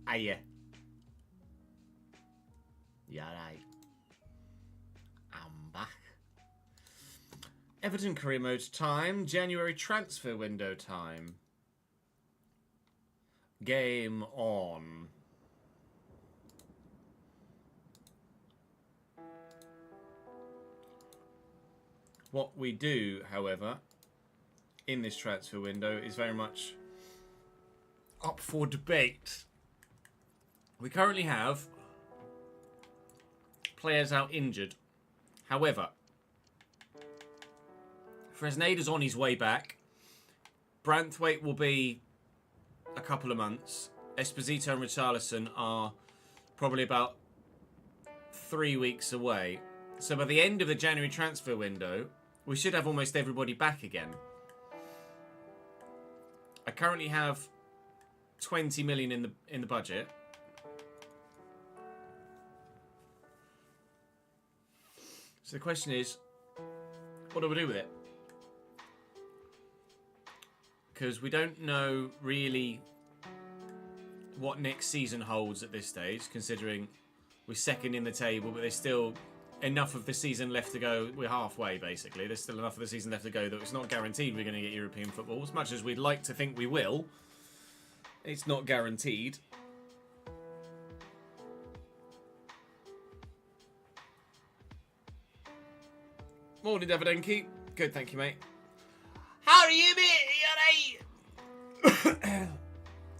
Aye. Yeah, right. I'm back. Everton career mode time. January transfer window time. Game on. What we do, however, in this transfer window is very much up for debate. We currently have players out injured. However, Fresneda's on his way back. Branthwaite will be a couple of months. Esposito and Richarlison are probably about 3 weeks away. So by the end of the January transfer window, we should have almost everybody back again. I currently have 20 million in the budget. So the question is, what do we do with it? Because we don't know really what next season holds at this stage, considering we're second in the table, but there's still enough of the season left to go. We're halfway, basically. There's still enough of the season left to go that it's not guaranteed we're going to get European football. As much as we'd like to think we will, it's not guaranteed. Morning, Davidenki. Good, thank you, mate. How are you, mate? You alright?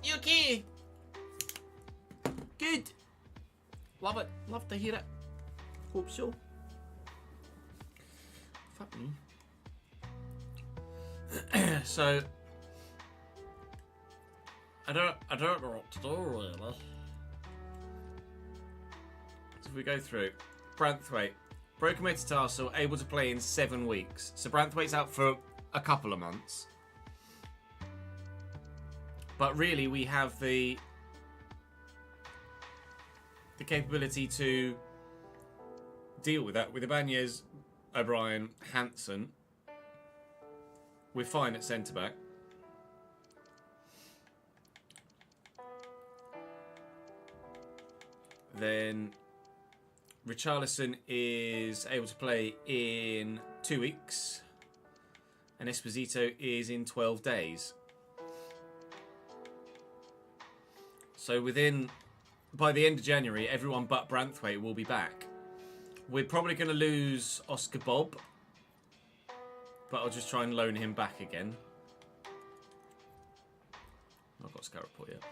You okay? Good. Love it. Love to hear it. Hope so. Fuck me. So I don't know what to do really. So if we go through Branthwaite, broken metatarsal, able to play in 7 weeks. So Branthwaite's out for a couple of months. But really, we have the capability to deal with that with Ibanez, O'Brien, Hansen. We're fine at centre back. Then Richarlison is able to play in 2 weeks, and Esposito is in 12 days. So by the end of January, everyone but Branthwaite will be back. We're probably going to lose Oscar Bob, but I'll just try and loan him back again. I've got Scout report yet.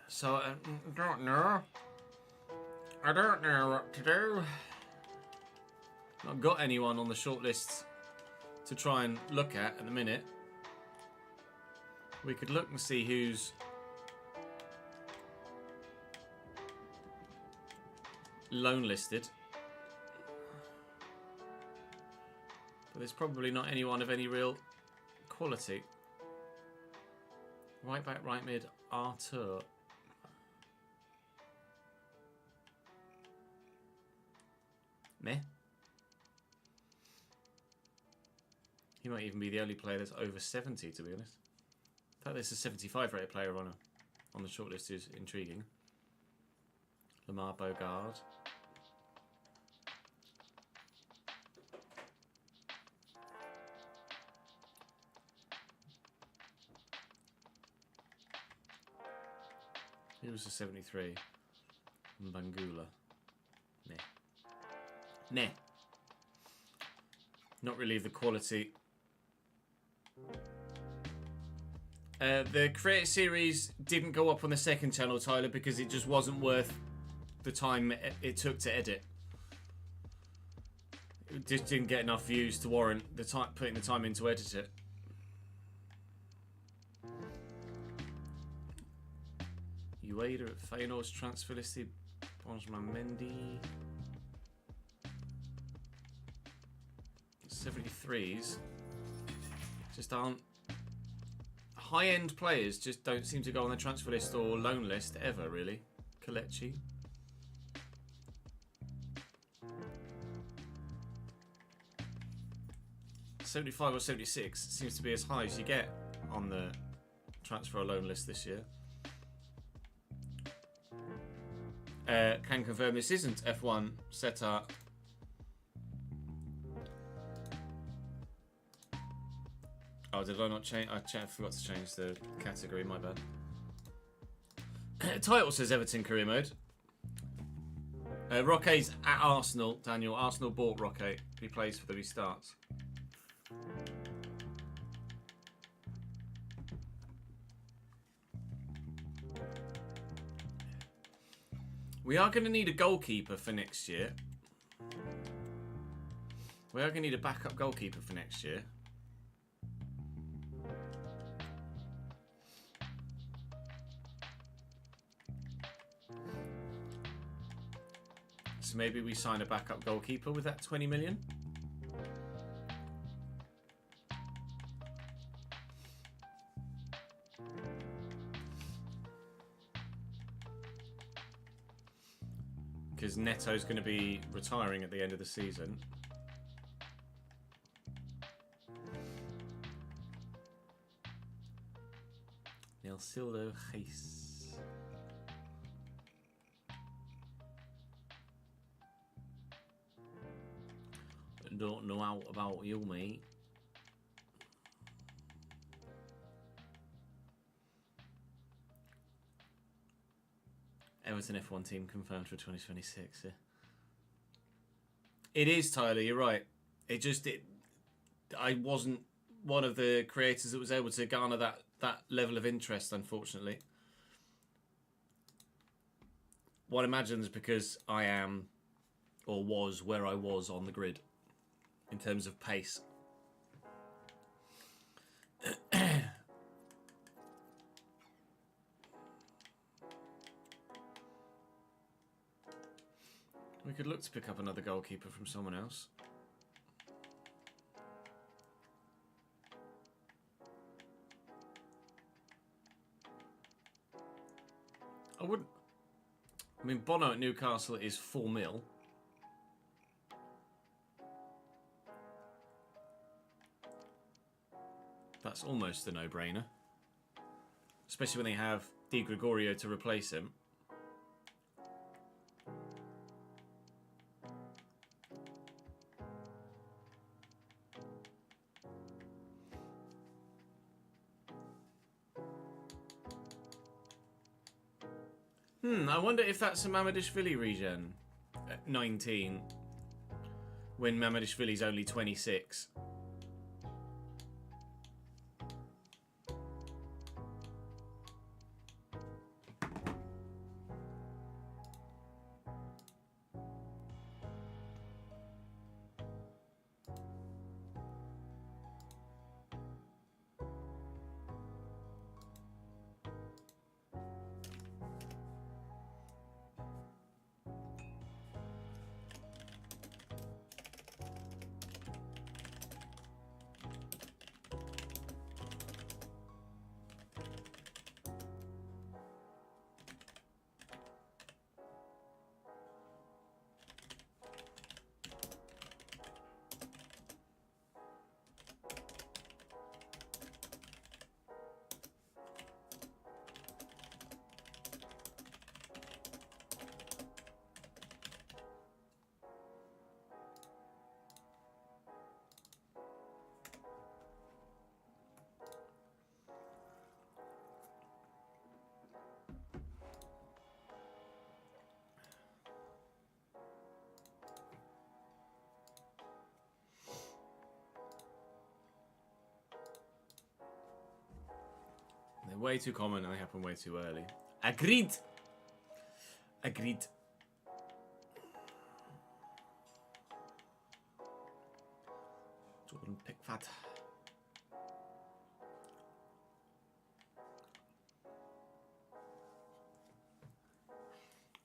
So I don't know. I don't know what to do. Not got anyone on the shortlist to try and look at the minute. We could look and see who's loan listed. But there's probably not anyone of any real quality. Right back, right mid, Artur. Meh. He might even be the only player that's over 70, to be honest. I thought there's a 75 rated player on the shortlist who's intriguing. Lamar Bogard. He was a 73. Bangula. Nah. Nah. Not really the quality. The Creator Series didn't go up on the second channel, Tyler, because it just wasn't worth the time it took to edit. It just didn't get enough views to warrant the time, putting the time in to edit it. Ueda at Feyenoord's transfer listed. Benjamin Mendy. 73s just aren't high-end players. Just don't seem to go on the transfer list or loan list ever, really. Kelechi. $75 or $76 seems to be as high as you get on the transfer or loan list this year. Can confirm this isn't F1 setup. Oh, did I not change? I forgot to change the category, my bad. Title says Everton career mode. Roque's at Arsenal, Daniel. Arsenal bought Roque. He plays for them, he starts. We are going to need a goalkeeper for next year. We are going to need a backup goalkeeper for next year. So maybe we sign a backup goalkeeper with that 20 million. Because Neto's going to be retiring at the end of the season. Nilsildo Reis. Don't know out about you, mate. Everton F1 team confirmed for 2026. Yeah. It is, Tyler. You're right. I wasn't one of the creators that was able to garner that level of interest, unfortunately. One imagines because I am, or was, where I was on the grid in terms of pace. We could look to pick up another goalkeeper from someone else. I wouldn't. I mean, Bono at Newcastle is 4 mil. That's almost a no-brainer. Especially when they have Di Gregorio to replace him. I wonder if that's a Mamadishvili regen at 19 when Mamadishvili's only 26. They're way too common and they happen way too early. Agreed. Agreed. Jordan Pickford.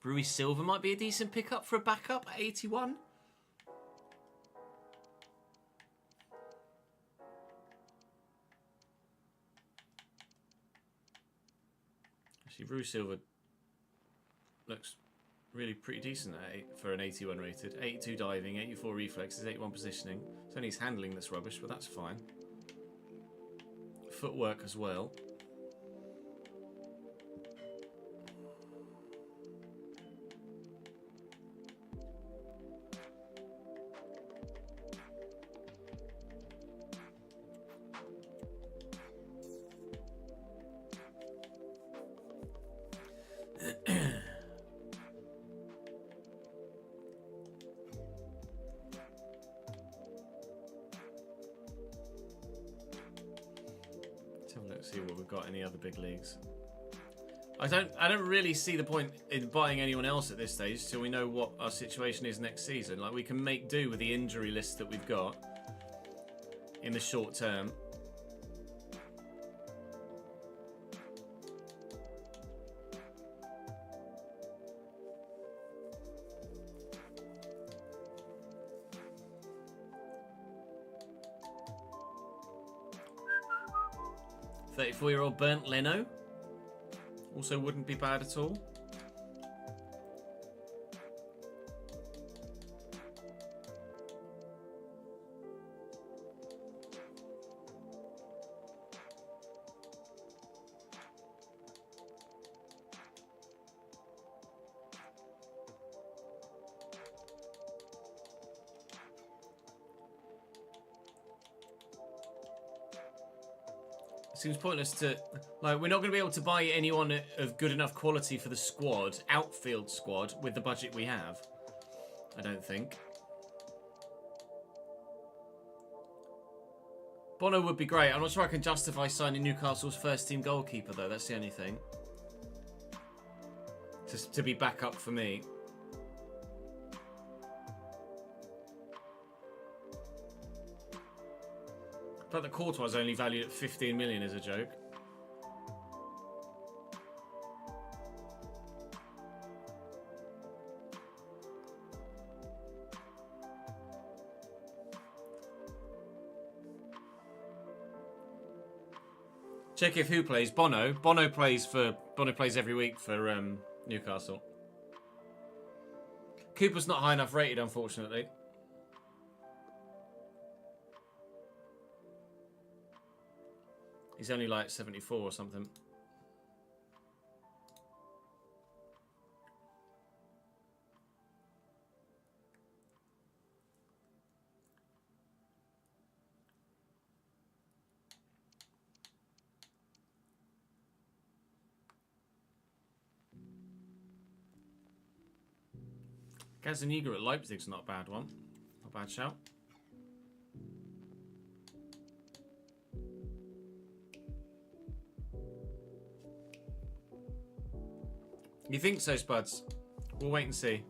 Rui Silva might be a decent pickup for a backup at 81. Actually, Rui Silva looks really pretty decent for an 81 rated. 82 diving, 84 reflexes, 81 positioning. It's only his handling that's rubbish, but that's fine. Footwork as well. Let's see what we've got in the other big leagues. I don't really see the point in buying anyone else at this stage till we know what our situation is next season. Like, we can make do with the injury list that we've got in the short term. .34-year-old Bernd Leno also wouldn't be bad at all. Seems pointless to, like, we're not going to be able to buy anyone of good enough quality for the squad, outfield squad, with the budget we have. I don't think. Bono would be great. I'm not sure I can justify signing Newcastle's first team goalkeeper, though. That's the only thing. To be back up for me. But the Courtois is only valued at 15 million is a joke. Check if who plays. Bono. Bono plays every week for Newcastle. Cooper's not high enough rated, unfortunately. He's only like 74 or something. Gazaniga at Leipzig's not a bad one. Not a bad shout. You think so, Spuds? We'll wait and see.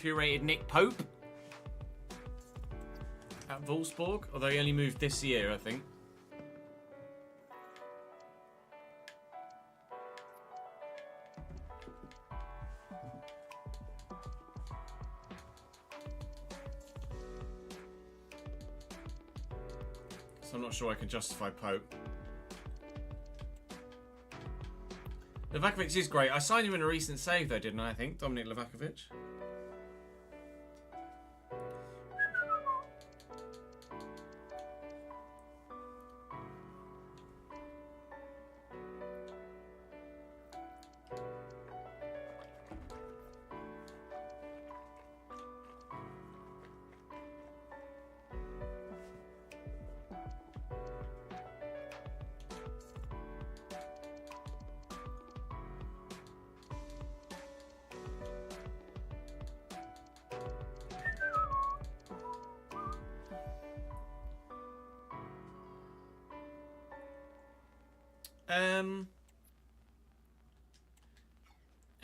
Rated Nick Pope at Wolfsburg, although he only moved this year, I think. So I'm not sure I can justify Pope. Livakovic is great. I signed him in a recent save though, didn't I think? Dominic Livakovic.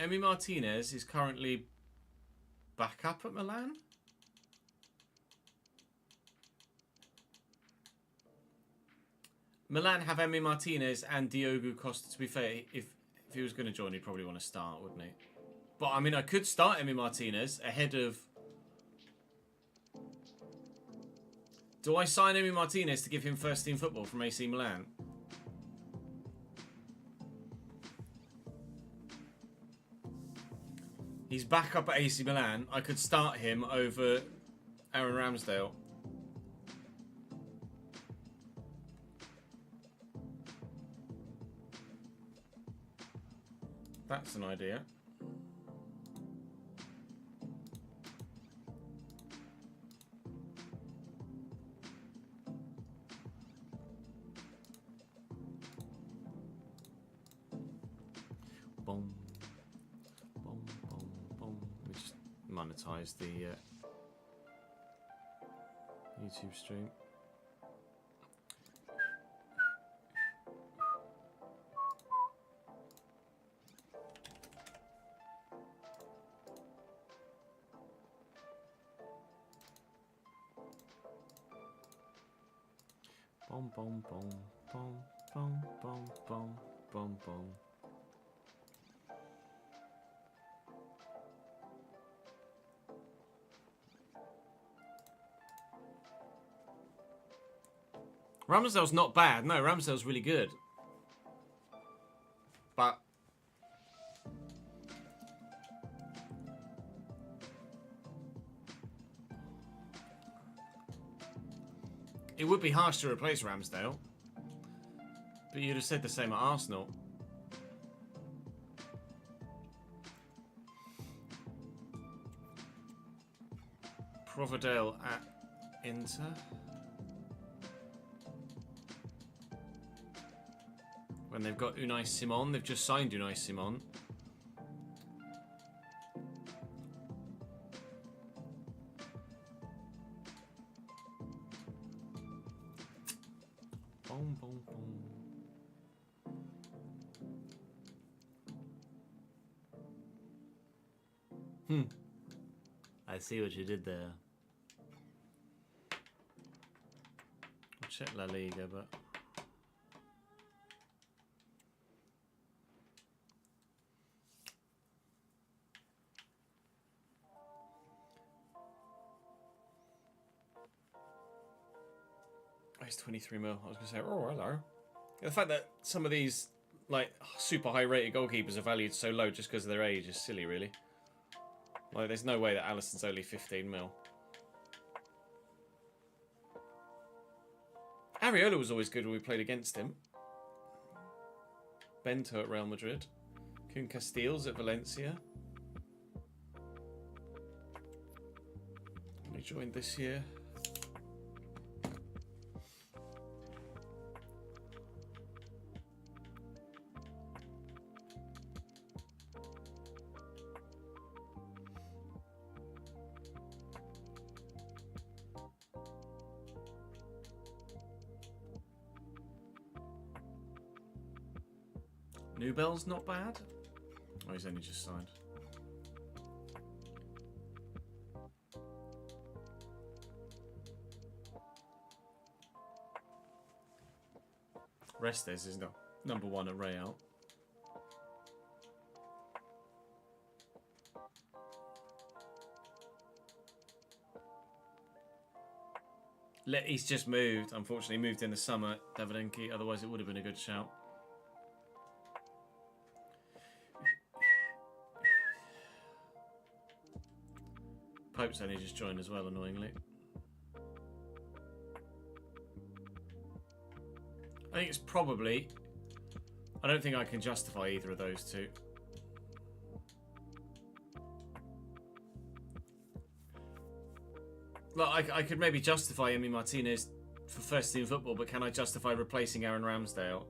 Emi Martinez is currently back up at Milan. Milan have Emi Martinez and Diogo Costa. To be fair, if he was going to join, he'd probably want to start, wouldn't he? But I mean, I could start Emi Martinez ahead of. Do I sign Emi Martinez to give him first team football from AC Milan? He's back up at AC Milan. I could start him over Aaron Ramsdale. That's an idea. Boom. Boom, boom, boom. We just monetize the YouTube stream. Boom, boom, boom, boom, boom, boom, boom, boom, boom. Ramsdale's not bad. No, Ramsdale's really good. But it would be harsh to replace Ramsdale. But you'd have said the same at Arsenal. Providel at Inter. When they've got Unai Simon, they've just signed Unai Simon. Boom, boom, boom. I see what you did there. I'll check La Liga, but... It's 23 mil. I was going to say, oh, hello. The fact that some of these, like, super high-rated goalkeepers are valued so low just because of their age is silly, really. Like, there's no way that Alisson's only 15 mil. Areola was always good when we played against him. Bento at Real Madrid. Kun Castells at Valencia. He joined this year. Newbell's not bad. Oh, he's only just signed. Restes is number one at Real. He's just moved. Unfortunately, moved in the summer, Davidenki. Otherwise, it would have been a good shout. Pope's only just joined as well, annoyingly. I think it's probably... I don't think I can justify either of those two. Like, I could maybe justify Emi Martinez for first team football, but can I justify replacing Aaron Ramsdale?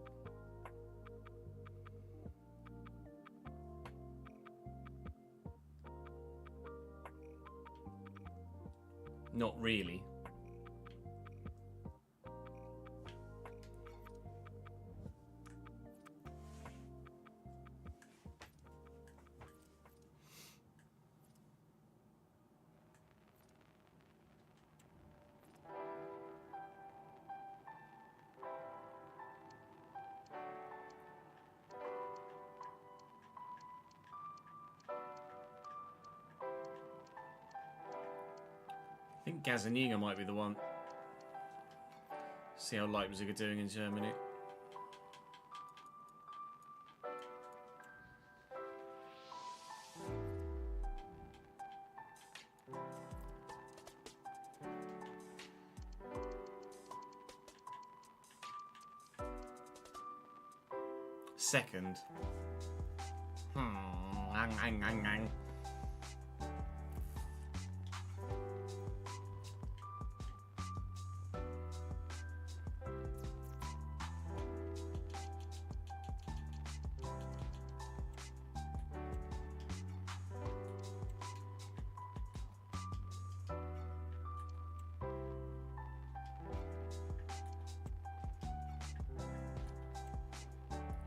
Not really. I think Gazaniga might be the one. See how Leipzig are doing in Germany. second.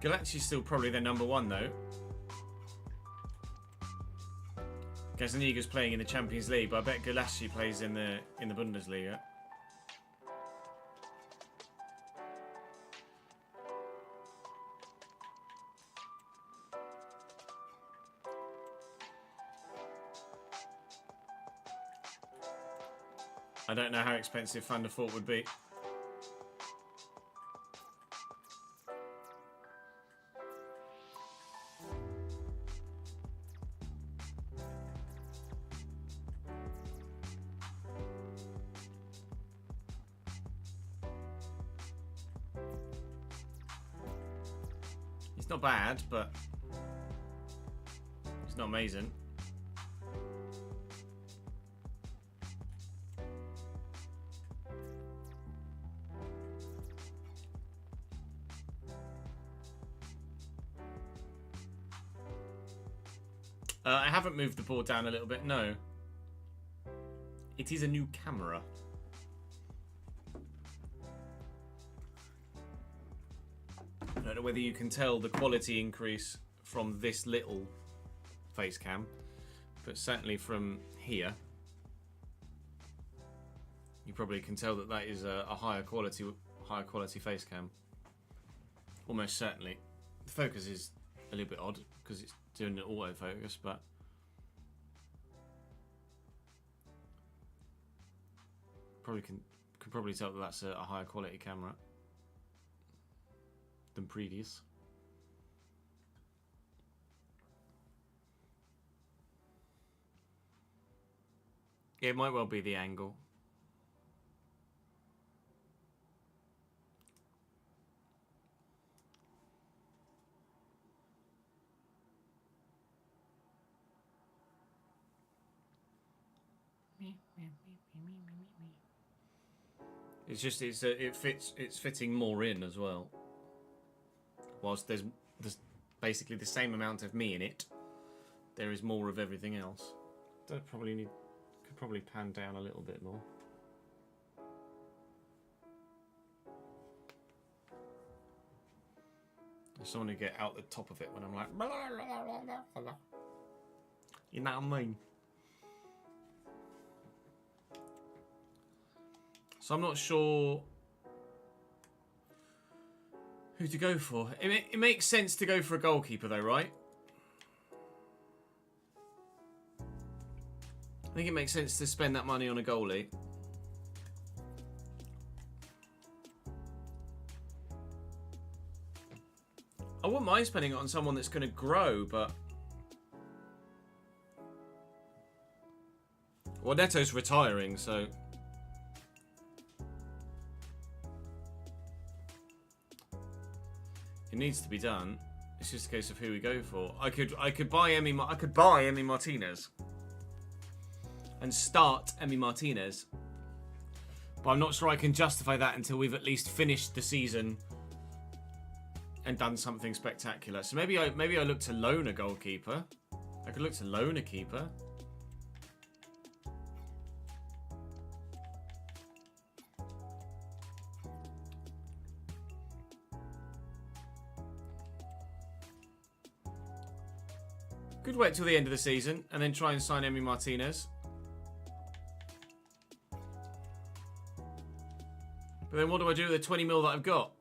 Galaxi's still probably their number one though. Gazaniga's playing in the Champions League, but I bet Galassi plays in the Bundesliga. I don't know how expensive Van der Voort would be. It's not bad, but it's not amazing. I haven't moved the board down a little bit, no. It is a new camera. I don't know whether you can tell the quality increase from this little face cam, but certainly from here, you probably can tell that that is a higher quality face cam. Almost certainly. The focus is a little bit odd because it's doing an autofocus, but could probably tell that that's a higher quality camera than previous. It might well be the angle. It's just it's fitting more in as well. Whilst there's basically the same amount of me in it, there is more of everything else. Could probably pan down a little bit more. I just want to get out the top of it when I'm like, blah, blah, blah, blah, blah. You know what I mean? So I'm not sure who to go for. It makes sense to go for a goalkeeper though, right? I think it makes sense to spend that money on a goalie. I wouldn't mind spending it on someone that's going to grow, but... Well, Neto's retiring, so... It needs to be done. It's just a case of who we go for. I could buy Emi Martinez and start Emi Martinez, but I'm not sure I can justify that until we've at least finished the season and done something spectacular. So maybe I look to loan a goalkeeper. I could look to loan a keeper. Could wait till the end of the season and then try and sign Emi Martinez. But then what do I do with the 20 mil that I've got?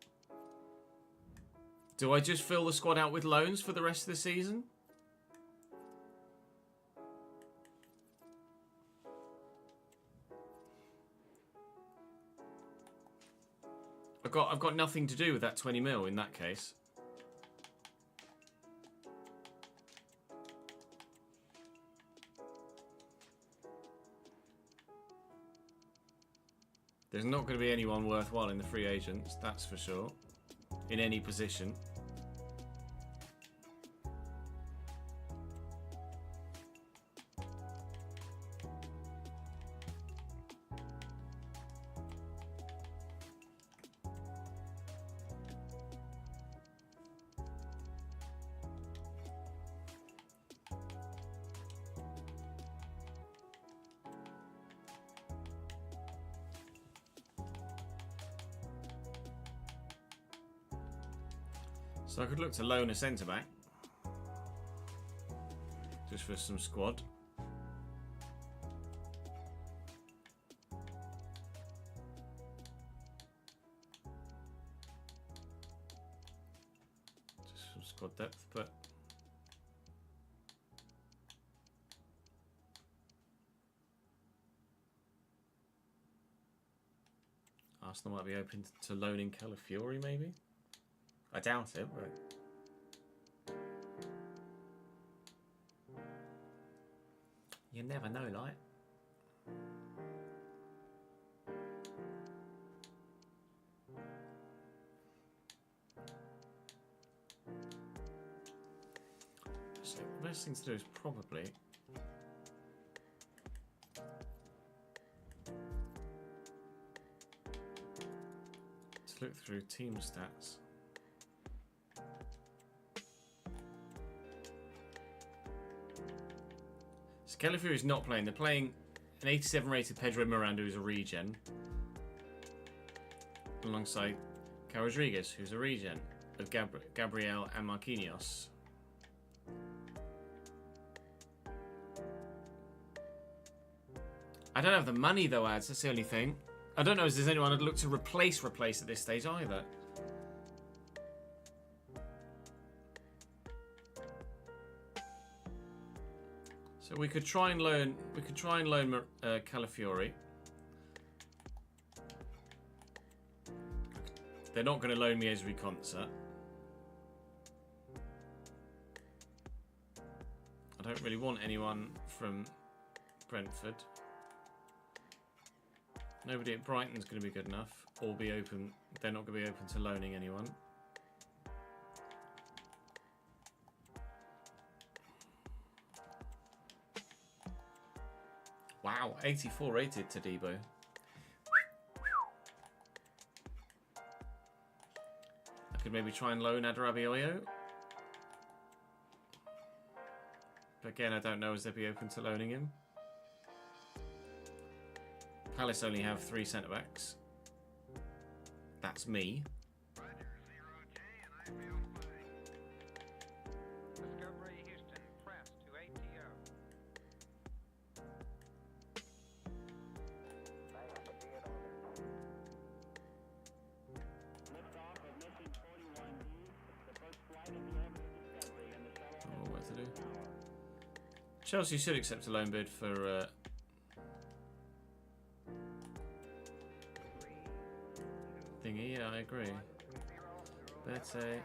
Do I just fill the squad out with loans for the rest of the season? I've got nothing to do with that 20 mil in that case. There's not going to be anyone worthwhile in the free agents, that's for sure. In any position. So I could look to loan a centre-back. Just for some squad. Just some squad depth, but... Arsenal might be open to loaning Calafiori, maybe? I doubt it, but... You never know, like. So the best thing to do is probably... to look through team stats. Calafiori is not playing. They're playing an 87 rated Pedro Miranda, who's a regen, alongside Cal Rodriguez, who's a regen, of Gabriel and Marquinhos. I don't have the money though, ads. That's the only thing. I don't know if there's anyone I'd look to replace at this stage either. So we could try and loan. Calafiori. They're not going to loan me Esri Concert. I don't really want anyone from Brentford. Nobody at Brighton's going to be good enough, or be open. They're not going to be open to loaning anyone. Wow, 84 rated to Debo. I could maybe try and loan Adarabioyo. But again, I don't know as they'd be open to loaning him. Palace only have 3 centre-backs. That's me. Chelsea should accept a loan bid for thingy. Yeah, I agree. Bete,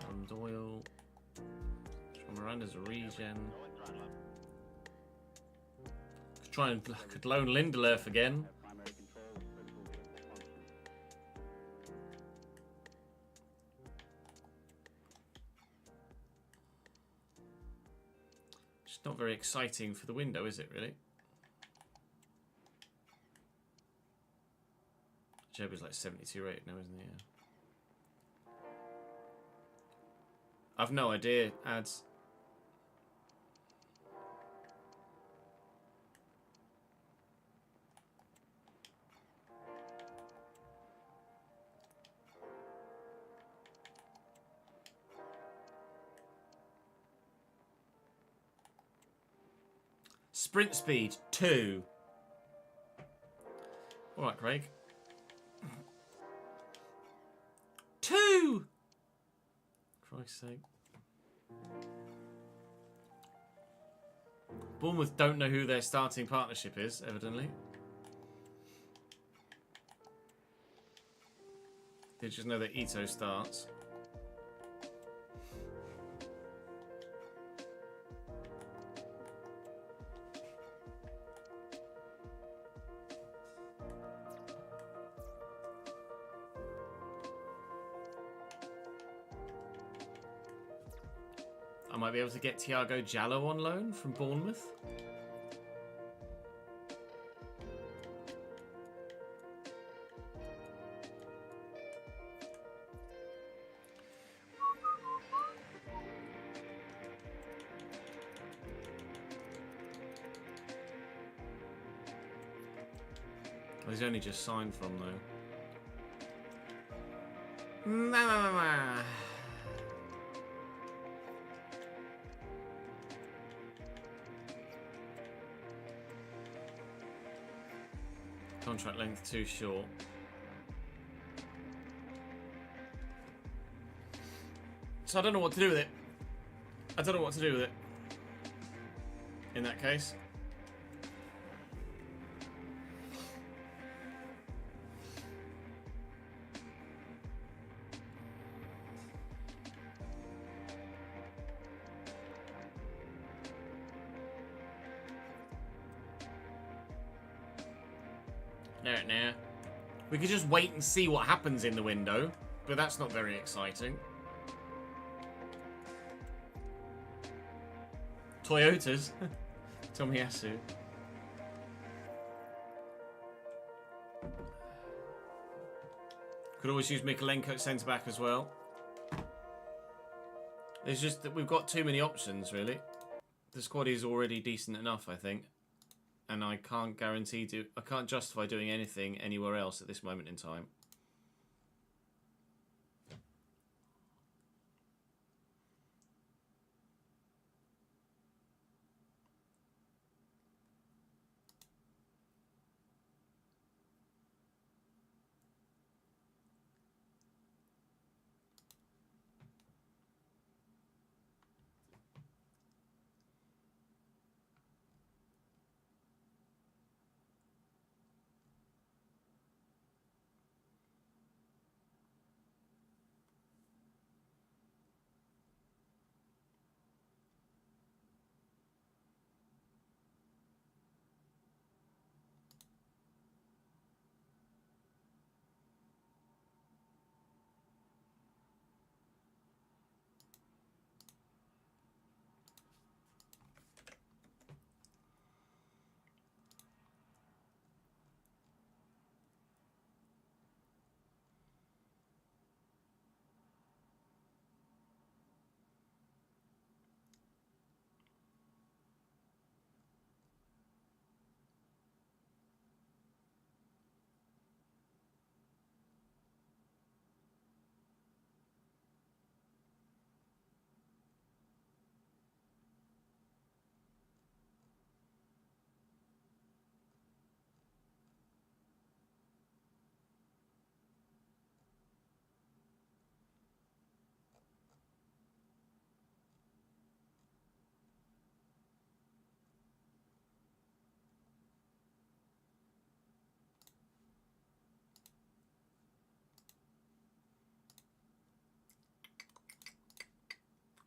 Callum Doyle, Miranda's a regen. Could loan Lindelöf again. Not very exciting for the window, is it, really? Joby's like 72 rated now, isn't he? Yeah. I've no idea, ads. Sprint speed 2. All right, Craig. 2. Christ's sake. Bournemouth don't know who their starting partnership is, evidently. They just know that Ito starts. I might be able to get Thiago Jallo on loan from Bournemouth. Well, he's only just signed from though. Contract length too short. So I don't know what to do with it. In that case. Now. We could just wait and see what happens in the window, but that's not very exciting. Toyotas. Tomiyasu. Could always use Mikolenko at centre-back as well. It's just that we've got too many options, really. The squad is already decent enough, I think. And I can't I can't justify doing anything anywhere else at this moment in time.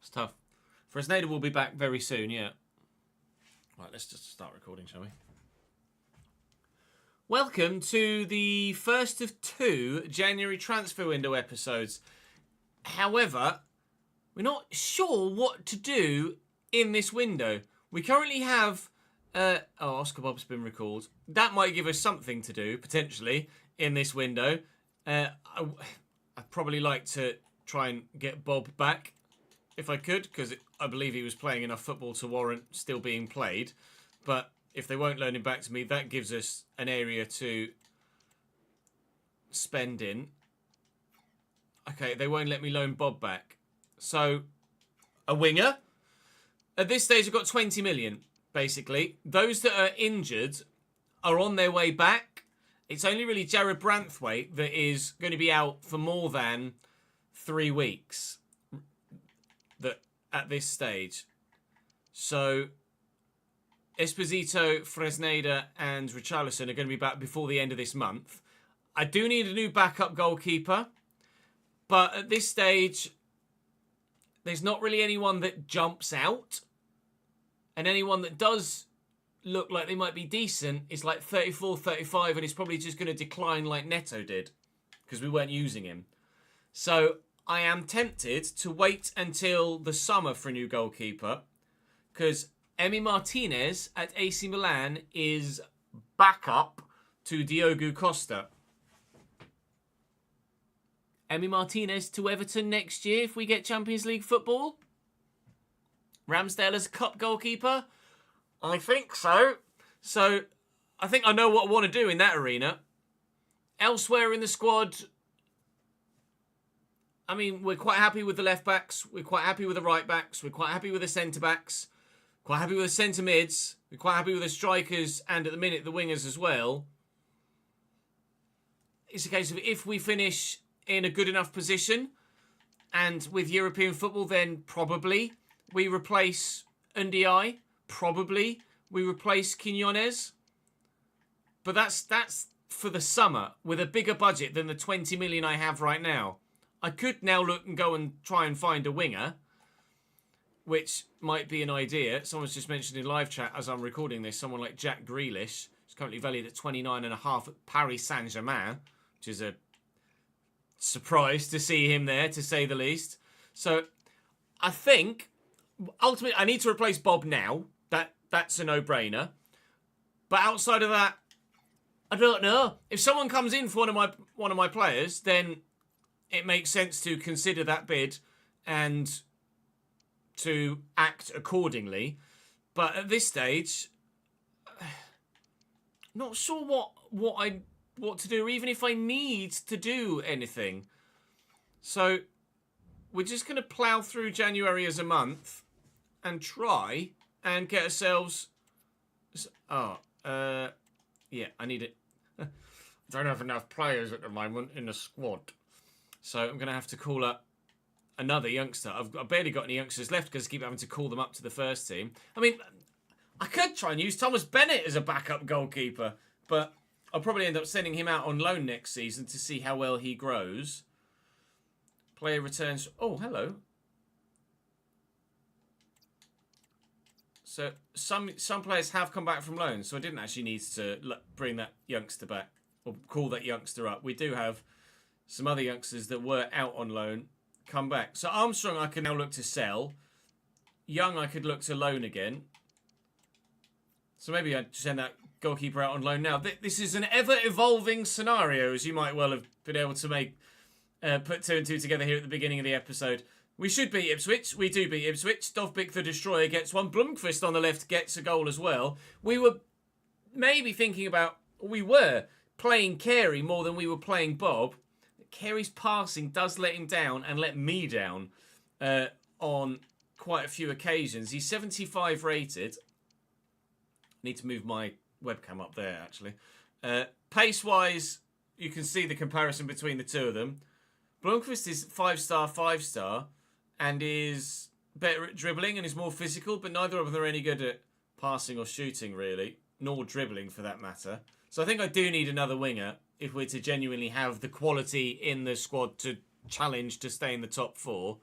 It's tough. Fresneda will be back very soon, yeah. Right, let's just start recording, shall we? Welcome to the first of 2 January transfer window episodes. However, we're not sure what to do in this window. We currently have... Oscar Bob's been recalled. That might give us something to do, potentially, in this window. I'd probably like to try and get Bob back, if I could, because I believe he was playing enough football to warrant still being played. But if they won't loan him back to me, that gives us an area to spend in. Okay, they won't let me loan Bob back. So, a winger. At this stage, I've got 20 million, basically. Those that are injured are on their way back. It's only really Jared Branthwaite that is going to be out for more than 3 weeks at this stage. So, Esposito, Fresneda and Richarlison are going to be back before the end of this month. I do need a new backup goalkeeper. But at this stage, there's not really anyone that jumps out. And anyone that does look like they might be decent is like 34, 35, and it's probably just going to decline like Neto did because we weren't using him. So I am tempted to wait until the summer for a new goalkeeper because Emi Martinez at AC Milan is backup to Diogo Costa. Emi Martinez to Everton next year if we get Champions League football. Ramsdale as cup goalkeeper? I think so. So, I think I know what I want to do in that arena. Elsewhere in the squad, I mean, we're quite happy with the left backs. We're quite happy with the right backs. We're quite happy with the centre backs. Quite happy with the centre mids. We're quite happy with the strikers and at the minute the wingers as well. it's a case of if we finish in a good enough position and with European football, then probably we replace Ndiaye. Probably we replace Quinones. But that's for the summer with a bigger budget than the 20 million I have right now. I could now look and go and try and find a winger, which might be an idea. Someone's just mentioned in live chat as I'm recording this, someone like Jack Grealish, who's currently valued at 29.5 at Paris Saint-Germain, which is a surprise to see him there, to say the least. So I think, ultimately, I need to replace Bob now. That's a no-brainer. But outside of that, I don't know. If someone comes in for one of my players, then it makes sense to consider that bid and to act accordingly. But at this stage, not sure what to do, or even if I need to do anything. So we're just going to plough through January as a month and try and get ourselves... yeah, I need it. I don't have enough players at the moment in the squad. So I'm going to have to call up another youngster. I've barely got any youngsters left because I keep having to call them up to the first team. I mean, I could try and use Thomas Bennett as a backup goalkeeper, but I'll probably end up sending him out on loan next season to see how well he grows. Player returns... Oh, hello. So some players have come back from loan, so I didn't actually need to bring that youngster back or call that youngster up. We do have some other youngsters that were out on loan come back. So Armstrong I can now look to sell. Young I could look to loan again. So maybe I'd send that goalkeeper out on loan now. This is an ever-evolving scenario, as you might well have been able to make put two and two together here at the beginning of the episode. We should beat Ipswich. We do beat Ipswich. Dovbyk the Destroyer gets one. Blomqvist on the left gets a goal as well. We were maybe thinking about... We were playing Carey more than we were playing Bob. Carey's passing does let him down and let me down on quite a few occasions. He's 75 rated. Need to move my webcam up there, actually. Pace-wise, you can see the comparison between the two of them. Blomqvist is 5-star, 5-star, and is better at dribbling and is more physical, but neither of them are any good at passing or shooting, really, nor dribbling for that matter. So I think I do need another winger if we're to genuinely have the quality in the squad to challenge to stay in the top four.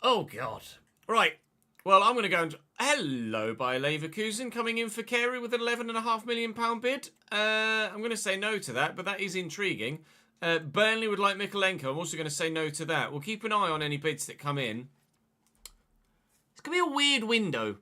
Oh, God. Right. Well, I'm going to go and... Hello, Bayer Leverkusen, coming in for Carey with an £11.5 million bid. I'm going to say no to that, but that is intriguing. Burnley would like Mikalenko. I'm also going to say no to that. We'll keep an eye on any bids that come in. It's going to be a weird window.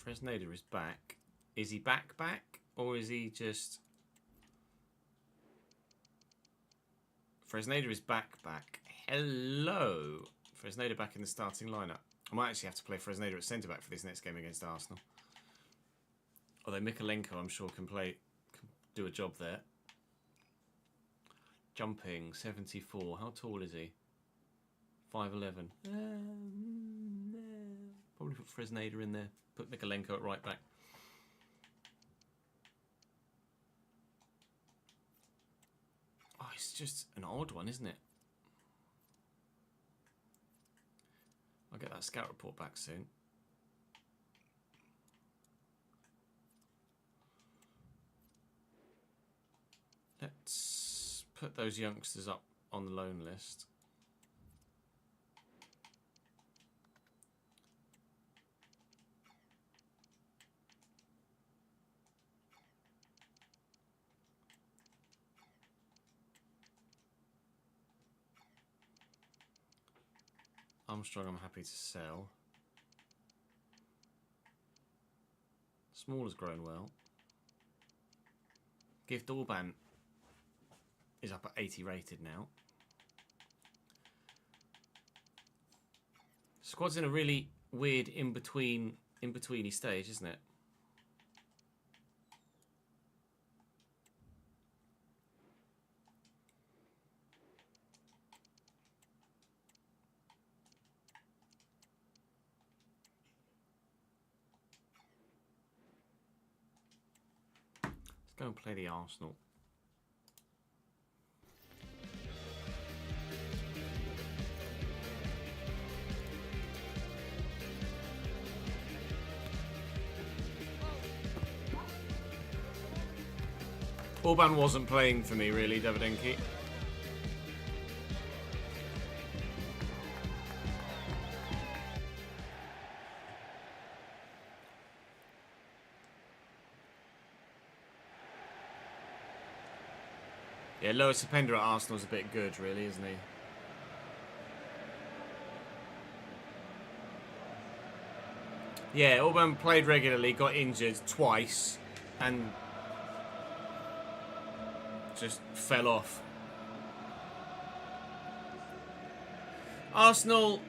Fresneda is back. Is he back? Or is he just... Fresneda is back. Hello. Fresneda back in the starting lineup. I might actually have to play Fresneda at centre-back for this next game against Arsenal. Although Mikalenko, I'm sure, can do a job there. Jumping, 74. How tall is he? 5'11". Probably put Fresneda in there. Put Mikalenko at right back. It's just an odd one, isn't it? I'll get that scout report back soon. Let's put those youngsters up on the loan list. Armstrong, I'm happy to sell. Small has grown well. Gift Orban is up at 80 rated now. Squad's in a really weird in-betweeny stage, isn't it? Go and play the Arsenal. Orban wasn't playing for me, really, Davidenki. Yeah, Lois Sapenda at Arsenal's a bit good, really, isn't he? Yeah, Orban played regularly, got injured twice, and just fell off. Arsenal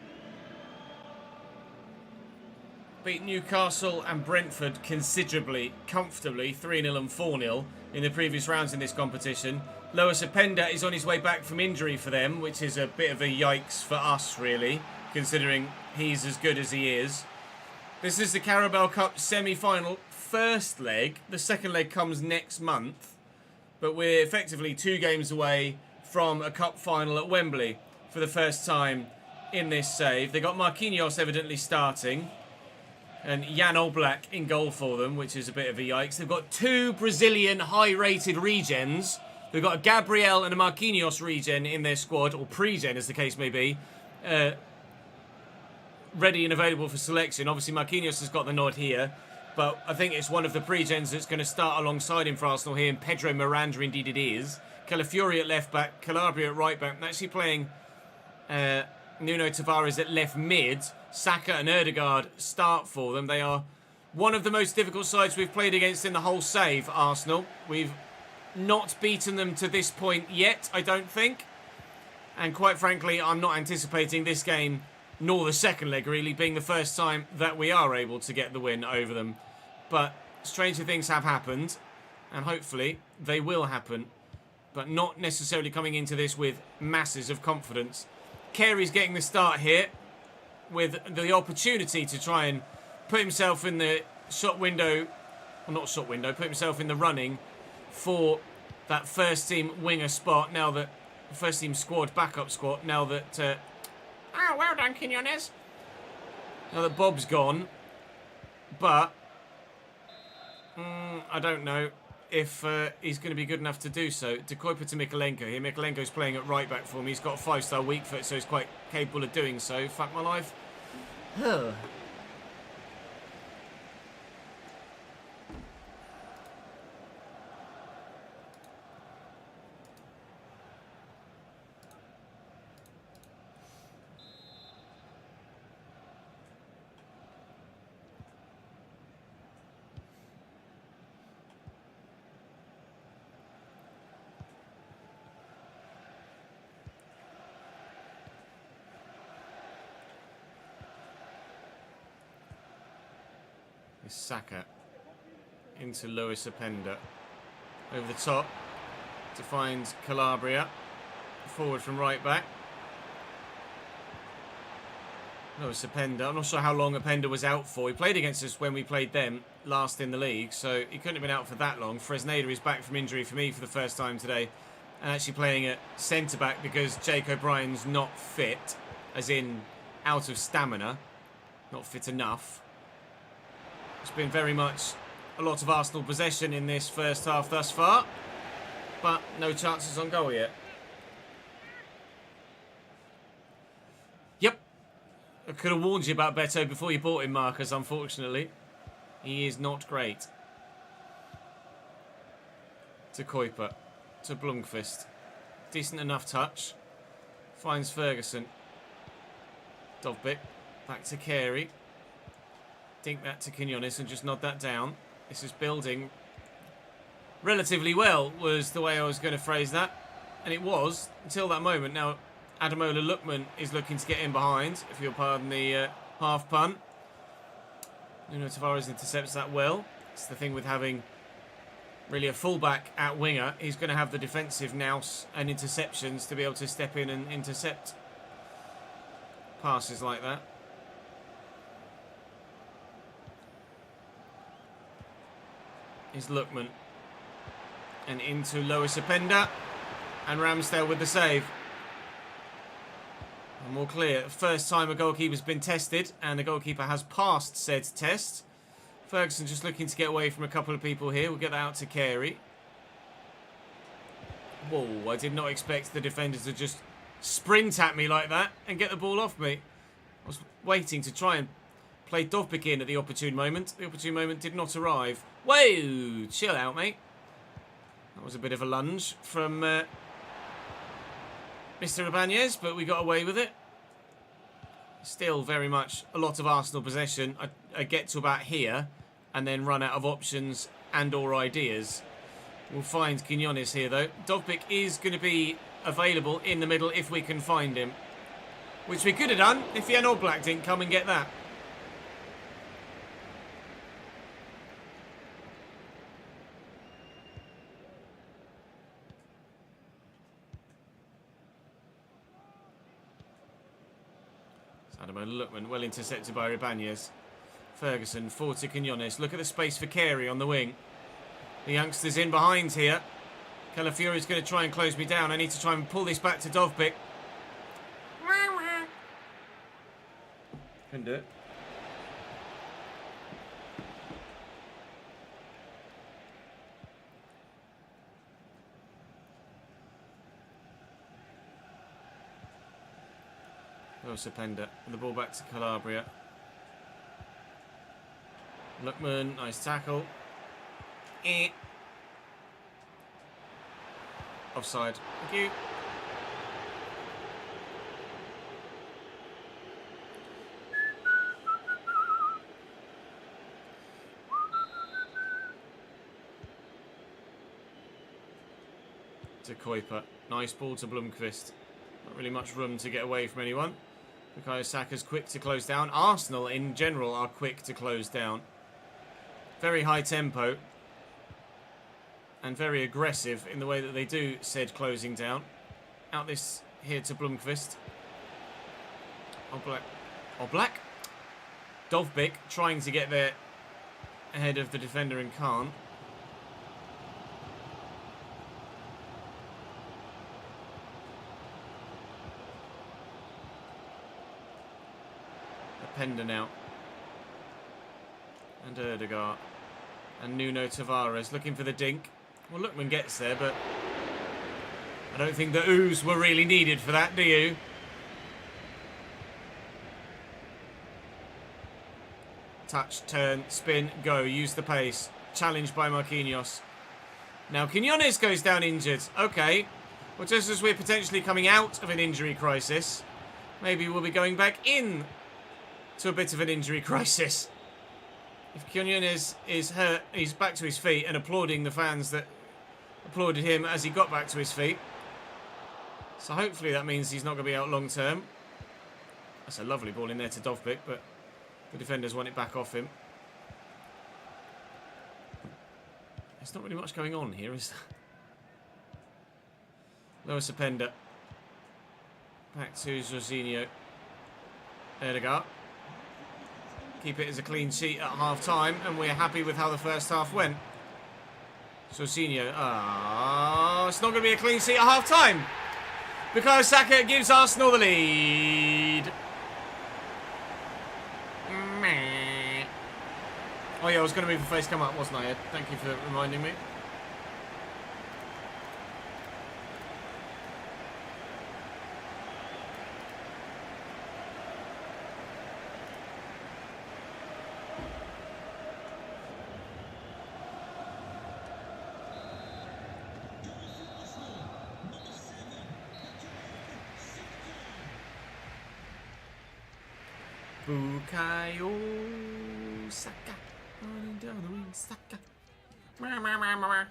beat Newcastle and Brentford considerably, comfortably, 3-0 and 4-0 in the previous rounds in this competition. Lois Sapenda is on his way back from injury for them, which is a bit of a yikes for us, really, considering he's as good as he is. This is the Carabao Cup semi-final first leg. The second leg comes next month, but we're effectively 2 games away from a cup final at Wembley for the first time in this save. They got Marquinhos evidently starting, and Jan Oblak in goal for them, which is a bit of a yikes. They've got 2 Brazilian high-rated regens. They've got a Gabriel and a Marquinhos regen in their squad, or pre-gen as the case may be, ready and available for selection. Obviously, Marquinhos has got the nod here, but I think it's one of the pre-gens that's going to start alongside him for Arsenal here, and Pedro Miranda indeed it is. Calafiori at left-back, Calabria at right-back, and actually playing Nuno Tavares at left mid. Saka and Ødegaard start for them. They are one of the most difficult sides we've played against in the whole save, Arsenal. We've not beaten them to this point yet, I don't think. And quite frankly, I'm not anticipating this game, nor the second leg really, being the first time that we are able to get the win over them. But stranger things have happened, and hopefully they will happen, but not necessarily coming into this with masses of confidence. Carey's getting the start here with the opportunity to try and put himself in the shot window, well, not shot window, put himself in the running for that first team winger spot, now that first team squad, backup squad, now that well done, Quinones. Now that Bob's gone, but I don't know if he's going to be good enough to do so. De Kuyper to Mikalenko here. Mikalenko's playing at right back for me. He's got a 5-star weak foot, so he's quite capable of doing so. Fuck my life. Saka into Lois Sapenda over the top to find Calabria, forward from right back. Lois Sapenda, I'm not sure how long Openda was out for. He played against us when we played them last in the league, so he couldn't have been out for that long. Fresneda is back from injury for me for the first time today and actually playing at centre-back because Jake O'Brien's not fit, as in out of stamina, not fit enough. It's been very much a lot of Arsenal possession in this first half thus far, but no chances on goal yet. Yep. I could have warned you about Beto before you bought him, Marcus, unfortunately. He is not great. To Kuiper. To Blomqvist. Decent enough touch. Finds Ferguson. Dovbyk. Back to Carey. Dink that to Quinones and just nod that down. This is building relatively well, was the way I was going to phrase that. And it was, until that moment. Now, Ademola Lookman is looking to get in behind, if you'll pardon the half pun. Nuno Tavares intercepts that well. It's the thing with having really a fullback at winger. He's going to have the defensive nous and interceptions to be able to step in and intercept passes like that. Is Lookman. And into Lois Openda. And Ramsdale with the save. And more clear. First time a goalkeeper's been tested. And the goalkeeper has passed said test. Ferguson just looking to get away from a couple of people here. We'll get that out to Carey. Whoa, I did not expect the defenders to just sprint at me like that and get the ball off me. I was waiting to try and play Dovbyk in at the opportune moment. The opportune moment did not arrive. Whoa, chill out, mate. That was a bit of a lunge from Mr. Ibanez, but we got away with it. Still very much a lot of Arsenal possession. I get to about here and then run out of options and or ideas. We'll find Quinones here, though. Dovbyk is going to be available in the middle if we can find him. Which we could have done if Jan Oblak didn't come and get that. Ademola Lookman, well intercepted by Ibanez. Ferguson, forward to Quinones. Look at the space for Carey on the wing. The youngster's in behind here. Calafiori's going to try and close me down. I need to try and pull this back to Dovbyk. Can do it. Openda. And the ball back to Calabria. Lookman, nice tackle. Offside. Thank you. To Kuiper. Nice ball to Blomqvist. Not really much room to get away from anyone. Bukayo Saka's quick to close down. Arsenal, in general, are quick to close down. Very high tempo. And very aggressive in the way that they do said closing down. Out this here to Blomqvist. Oblak. Dovbyk trying to get there ahead of the defender and can't. Openda now. And Erdegaard. And Nuno Tavares looking for the dink. Well, Lookman gets there, but I don't think the oohs were really needed for that, do you? Touch, turn, spin, go. Use the pace. Challenged by Marquinhos. Now, Quinones goes down injured. Okay. Well, just as we're potentially coming out of an injury crisis, maybe we'll be going back in to a bit of an injury crisis. If Quinones is hurt, he's back to his feet and applauding the fans that applauded him as he got back to his feet. So hopefully that means he's not going to be out long term. That's a lovely ball in there to Dovbyk, but the defenders want it back off him. There's not really much going on here, is there? Lois Openda. Back to Jorginho. Erdegaard. Keep it as a clean sheet at half-time, and we're happy with how the first half went. Jorginho. it's not going to be a clean sheet at half-time. Bukayo Saka gives Arsenal the lead. Oh yeah, I was going to move the face come up, wasn't I, Ed? Thank you for reminding me. Bukayo Saka. Running down the wing, Saka.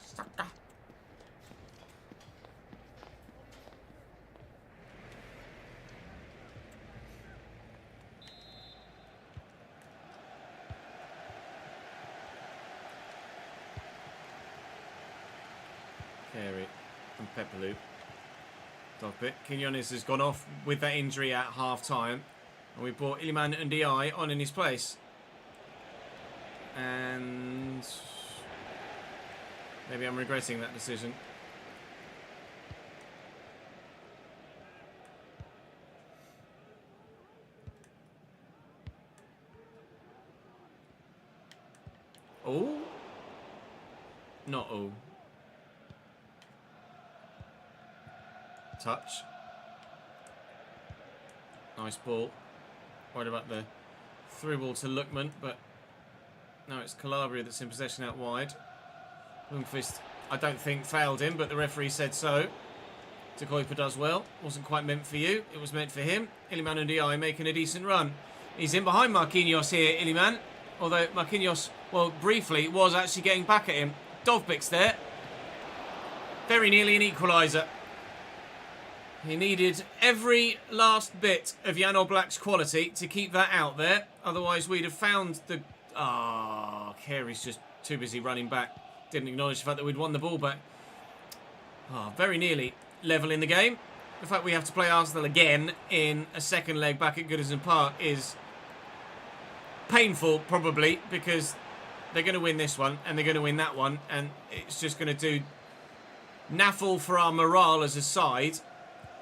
Saka. Carey and Pepperloo. Dogpit. Quinones has gone off with that injury at half-time. And we brought Iliman Ndiaye on in his place. And maybe I'm regretting that decision. Oh. Not oh. Touch. Nice ball. Worried about the through ball to Lookman, but no, it's Calabria that's in possession out wide. Lundqvist, I don't think, failed him, but the referee said so. De Kuyper does well. Wasn't quite meant for you. It was meant for him. Iliman Ndiaye making a decent run. He's in behind Marquinhos here, Iliman. Although Marquinhos, well, briefly, was actually getting back at him. Dovbik's there. Very nearly an equaliser. He needed every last bit of Jan Oblak's quality to keep that out there. Otherwise, we'd have found the... Carey's just too busy running back. Didn't acknowledge the fact that we'd won the ball back. Very nearly level in the game. The fact we have to play Arsenal again in a second leg back at Goodison Park is painful, probably, because they're going to win this one and they're going to win that one. And it's just going to do naffle for our morale as a side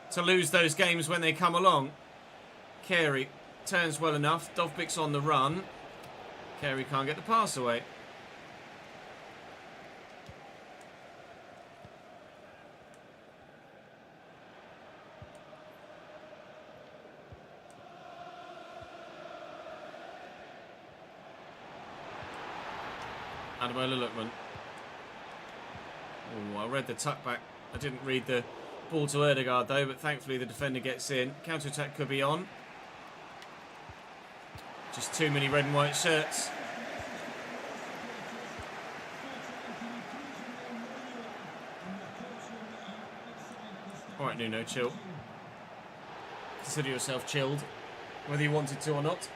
to lose those games when they come along. Carey turns well enough. Dovbik's on the run. Carey can't get the pass away. Ademola Lookman. Oh, I read the tuck back. I didn't read the ball to Ødegaard though, but thankfully the defender gets in. Counter-attack could be on. Just too many red and white shirts. Alright, Nuno, chill. Consider yourself chilled, whether you wanted to or not.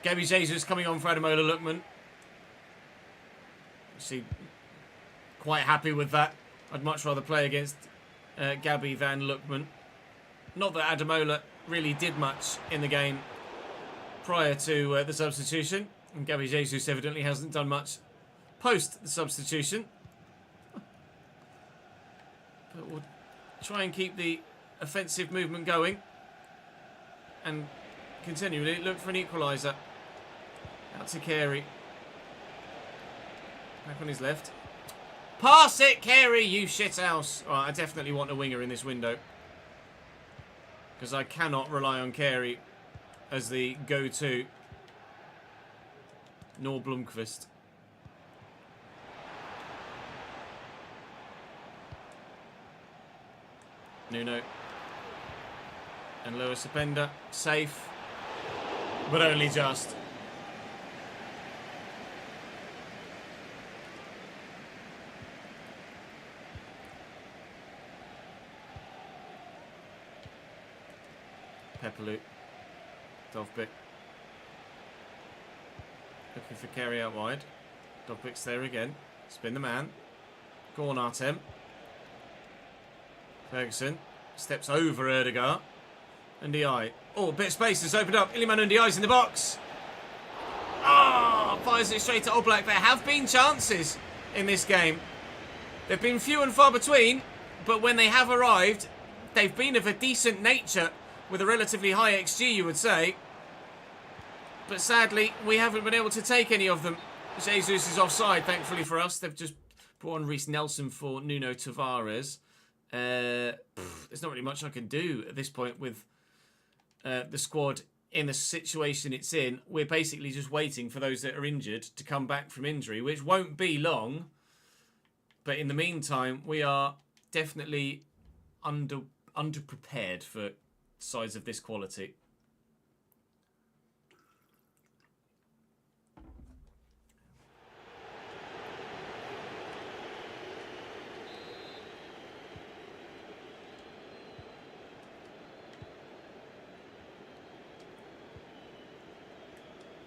Gabby Jesus coming on for Ademola Lookman. See, quite happy with that. I'd much rather play against Gabby than Lookman. Not that Ademola really did much in the game prior to the substitution. And Gabby Jesus evidently hasn't done much post the substitution. But we'll try and keep the offensive movement going. And continually look for an equaliser. Out to Carey. Back on his left. Pass it, Carey, you shithouse. Alright, I definitely want a winger in this window. Because I cannot rely on Carey as the go-to. Nor Blomqvist. Nuno. And Lewis Openda. Safe. But only just. Pepperloo. Dovbik. Looking for Carey out wide. Dovbik's there again. Spin the man. Go on, Artem. Ferguson. Steps over Ødegaard. Ndiaye. Oh, a bit of space has opened up. Iliman Ndiaye's in the box. Fires it straight to Oblak. There have been chances in this game. They've been few and far between, but when they have arrived, they've been of a decent nature with a relatively high XG, you would say. But sadly, we haven't been able to take any of them. Jesus is offside, thankfully for us. They've just brought on Reece Nelson for Nuno Tavares. There's not really much I can do at this point with the squad in the situation it's in. We're basically just waiting for those that are injured to come back from injury, which won't be long. But in the meantime, we are definitely underprepared for sides of this quality.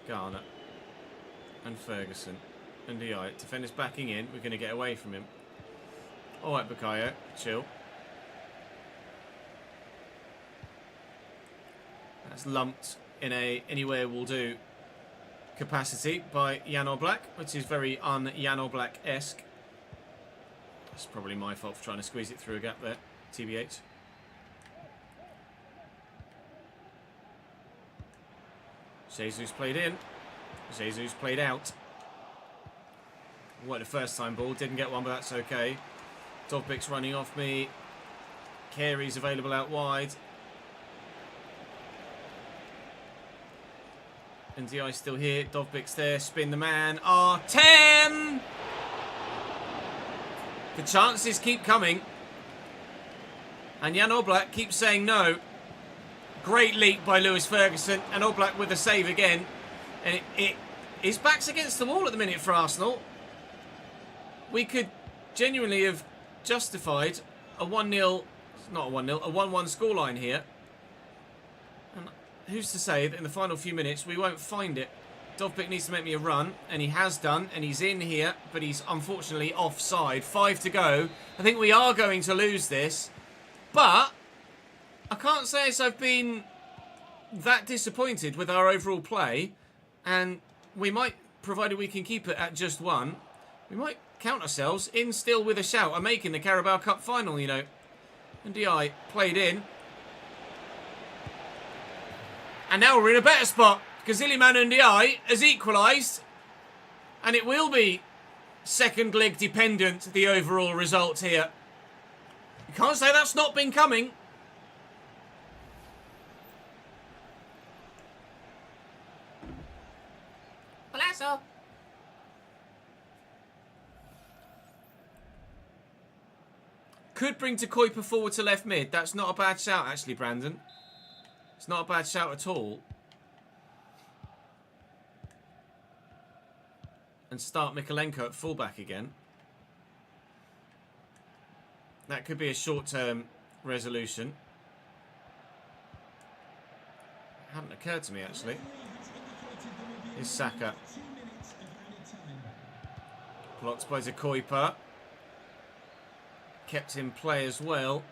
Garner and Ferguson and Di. Defenders backing in. We're going to get away from him. All right, Bukayo. Chill. That's lumped in a anywhere will do capacity by Jan Oblak, which is very un-Jan Oblak-esque. That's probably my fault for trying to squeeze it through a gap there. TBH. Jesus played in. Jesus played out. What a first time ball. Didn't get one, but that's okay. Dovbik's running off me. Carey's available out wide. And Di's still here. Dovbik's there. Spin the man. R10! The chances keep coming. And Jan Oblak keeps saying no. Great leap by Lewis Ferguson. And Oblak with a save again. And his back's against the wall at the minute for Arsenal. We could genuinely have justified a 1-0, not a 1-0, a 1-1 scoreline here. And who's to say that in the final few minutes we won't find it? Dovbik needs to make me a run, and he has done, and he's in here, but he's unfortunately offside. 5 to go. I think we are going to lose this, but I can't say as I've been that disappointed with our overall play, and we might, provided we can keep it at just 1, we might count ourselves in still with a shout. I'm making the Carabao Cup final, you know. And Di played in. And now we're in a better spot because Iliman and Di has equalised. And it will be second leg dependent, the overall result here. You can't say that's not been coming. Palazzo. Could bring to Kuiper forward to left mid. That's not a bad shout, actually, Brandon. It's not a bad shout at all. And start Mikalenko at fullback again. That could be a short-term resolution. Hadn't occurred to me, actually. Is Saka. Blocked by Kuiper. Kept in play as well.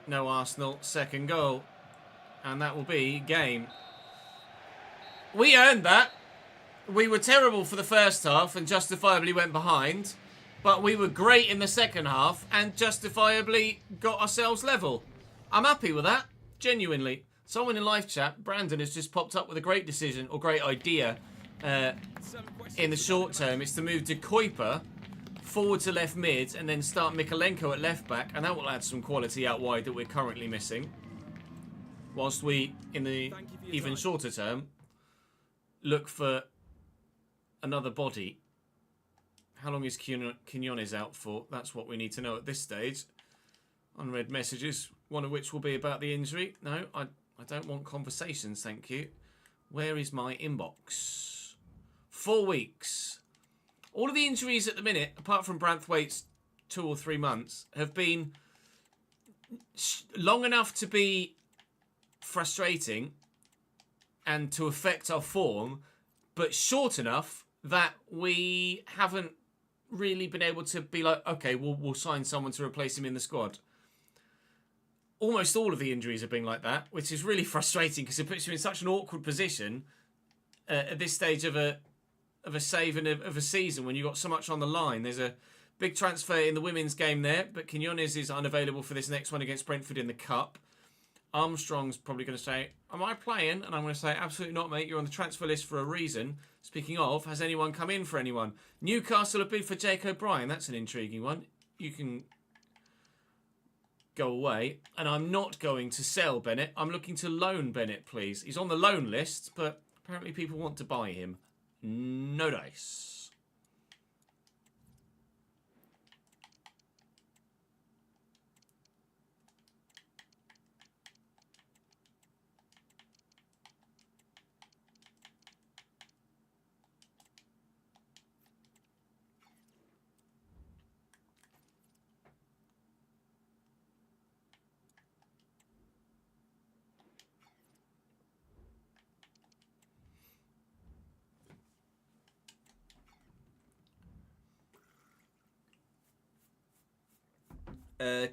No Arsenal. Second goal. And that will be game. We earned that. We were terrible for the first half and justifiably went behind. But we were great in the second half and justifiably got ourselves level. I'm happy with that. Genuinely. Someone in live chat, Brandon, has just popped up with a great decision or great idea in the short term. It's to move to Kuiper forward to left mid and then start Mikalenko at left back, and that will add some quality out wide that we're currently missing. Whilst we, in the even shorter term, look for another body. How long is Quinones out for? That's what we need to know at this stage. Unread messages, one of which will be about the injury. No, I don't want conversations, thank you. Where is my inbox? 4 weeks. All of the injuries at the minute, apart from Branthwaite's 2 or 3 months, have been long enough to be frustrating and to affect our form, but short enough that we haven't really been able to be like, okay, we'll sign someone to replace him in the squad. Almost all of the injuries have been like that, which is really frustrating because it puts you in such an awkward position at this stage of of a save and of a season when you've got so much on the line. There's a big transfer in the women's game there, but Quinones is unavailable for this next one against Brentford in the Cup. Armstrong's probably going to say, am I playing? And I'm going to say, absolutely not, mate. You're on the transfer list for a reason. Speaking of, has anyone come in for anyone? Newcastle have bid for Jake O'Brien. That's an intriguing one. You can go away. And I'm not going to sell Bennett. I'm looking to loan Bennett, please. He's on the loan list, but apparently people want to buy him. No dice.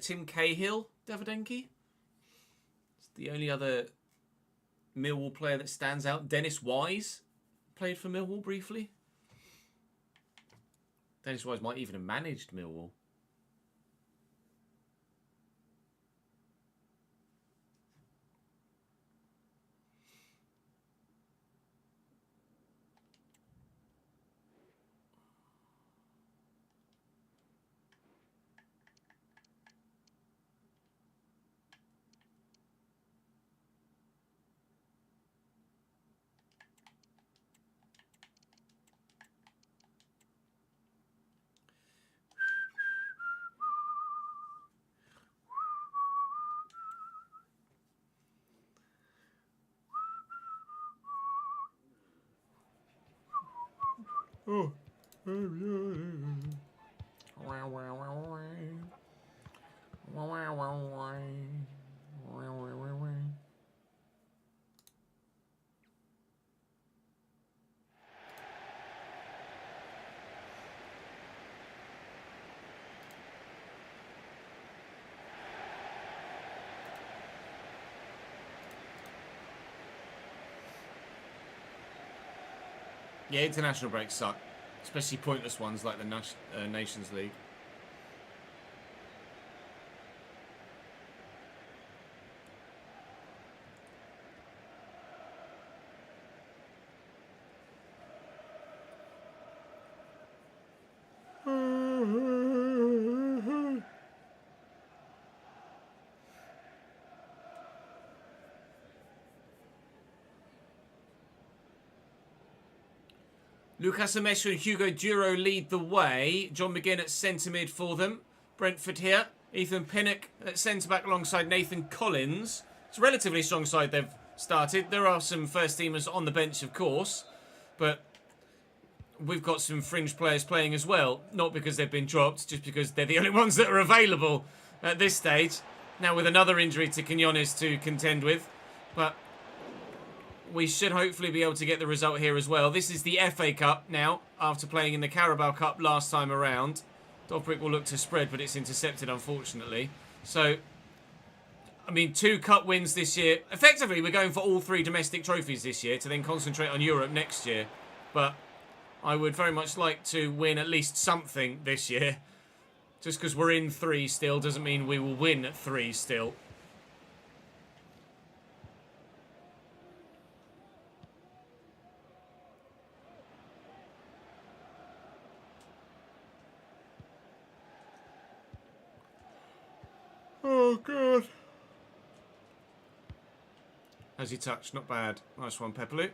Tim Cahill, Davidenki. It's the only other Millwall player that stands out. Dennis Wise played for Millwall briefly. Dennis Wise might even have managed Millwall. Oh. Yeah, international breaks suck. Especially pointless ones like the Nations League. Lucas Amesha and Hugo Duro lead the way. John McGinn at centre mid for them. Brentford here. Ethan Pinnock at centre back alongside Nathan Collins. It's a relatively strong side they've started. There are some first teamers on the bench, of course, but we've got some fringe players playing as well. Not because they've been dropped, just because they're the only ones that are available at this stage. Now with another injury to Quinones to contend with, but we should hopefully be able to get the result here as well. This is the FA Cup now, after playing in the Carabao Cup last time around. Dobrik will look to spread, but it's intercepted, unfortunately. So, I mean, 2 cup wins this year. Effectively, we're going for all 3 domestic trophies this year to then concentrate on Europe next year. But I would very much like to win at least something this year. Just because we're in 3 still doesn't mean we will win at 3 still. Oh, God. Has he touched? Not bad. Nice one, Pepperloo.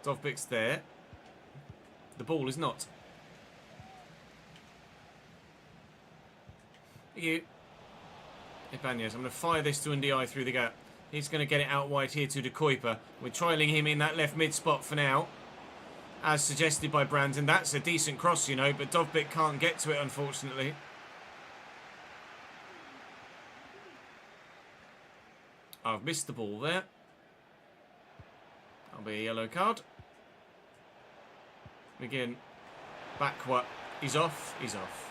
Dovbik's there. The ball is not. Thank you. Ibanez. I'm going to fire this to Ndiaye through the gap. He's going to get it out wide here to De Kuyper. We're trialling him in that left mid spot for now, as suggested by Brandon. That's a decent cross, you know, but Dovbik can't get to it, unfortunately. I've missed the ball there. That'll be a yellow card. Again, backward. He's off. He's off.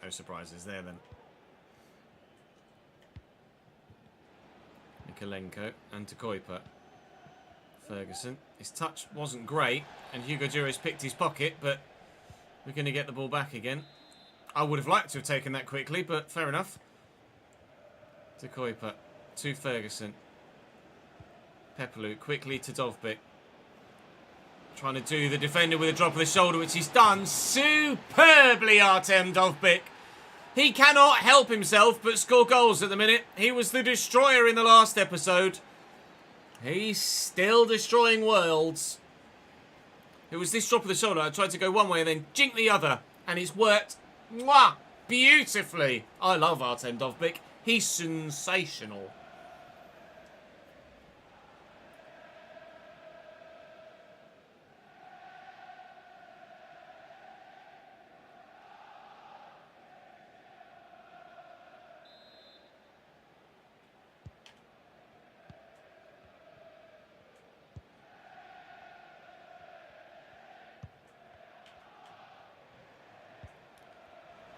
No surprises there then. Nikolenko and to Kuiper. Ferguson. His touch wasn't great, and Hugo Lloris picked his pocket, but we're going to get the ball back again. I would have liked to have taken that quickly, but fair enough. To Kuiper. To Ferguson. Pepelu quickly to Dovbyk. Trying to do the defender with a drop of the shoulder, which he's done superbly, Artem Dovbyk. He cannot help himself but score goals at the minute. He was the destroyer in the last episode. He's still destroying worlds. It was this drop of the shoulder. I tried to go one way and then jink the other. And it's worked beautifully. I love Artem Dovbyk. He's sensational.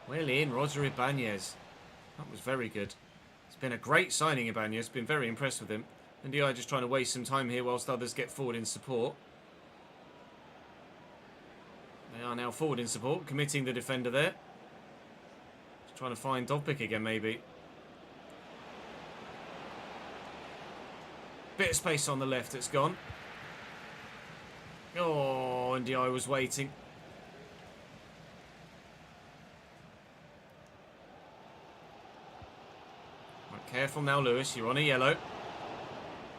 Well in, Roger Ibanez. That was very good. It's been a great signing, Ibanez. Been very impressed with him. And DI just trying to waste some time here whilst others get forward in support. They are now forward in support, committing the defender there. Just trying to find Dovbyk again, maybe. Bit of space on the left, it's gone. Oh, and DI was waiting. Careful now, Lewis. You're on a yellow.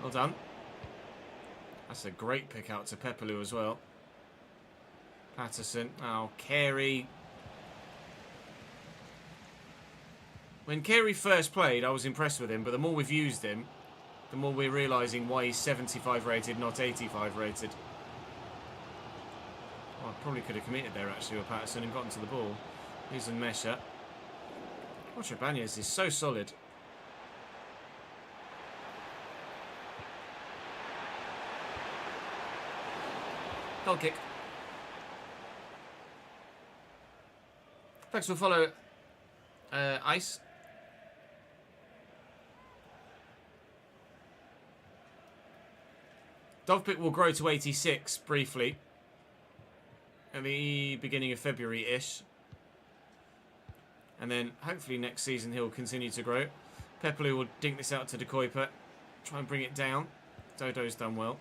Well done. That's a great pick out to Pepelu as well. Patterson. Oh, Carey. When Carey first played, I was impressed with him, but the more we've used him, the more we're realising why he's 75 rated, not 85 rated. Oh, I probably could have committed there, actually, with Patterson and gotten to the ball. Here's Mesha. Roger Ibanez is so solid. Goal kick. Thanks for follow, Ice. Dovbyk will grow to 86 briefly at the beginning of February-ish. And then hopefully next season he'll continue to grow. Pepelu will dink this out to De Kuiper. Try and bring it down. Dodo's done well.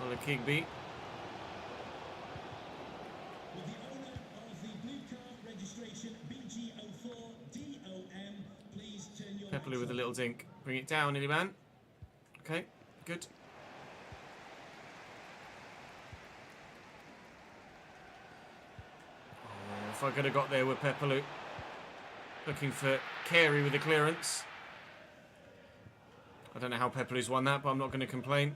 Ola Kigby. Pepelu with a little dink. Bring it down, Illiman. Okay, good. Oh, if I could have got there with Pepelu. Looking for Carey with the clearance. I don't know how Pepelu's won that, but I'm not going to complain.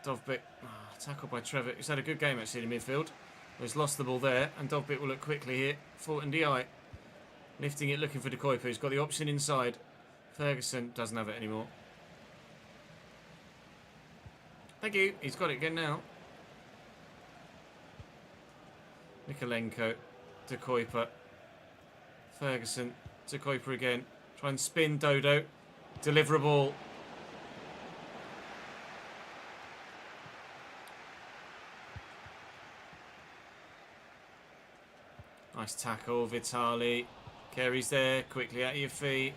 Dovbyk, tackled by Trevor. He's had a good game actually in midfield. He's lost the ball there, and Dovbyk will look quickly here. Fulton DI. Lifting it, looking for De Kuiper. He's got the option inside. Ferguson doesn't have it anymore. Thank you. He's got it again now. Nikolenko. De Kuiper. Ferguson. De Kuiper again. Try and spin Dodo. Deliverable. Nice tackle, Vitali. Carey's there, quickly out of your feet.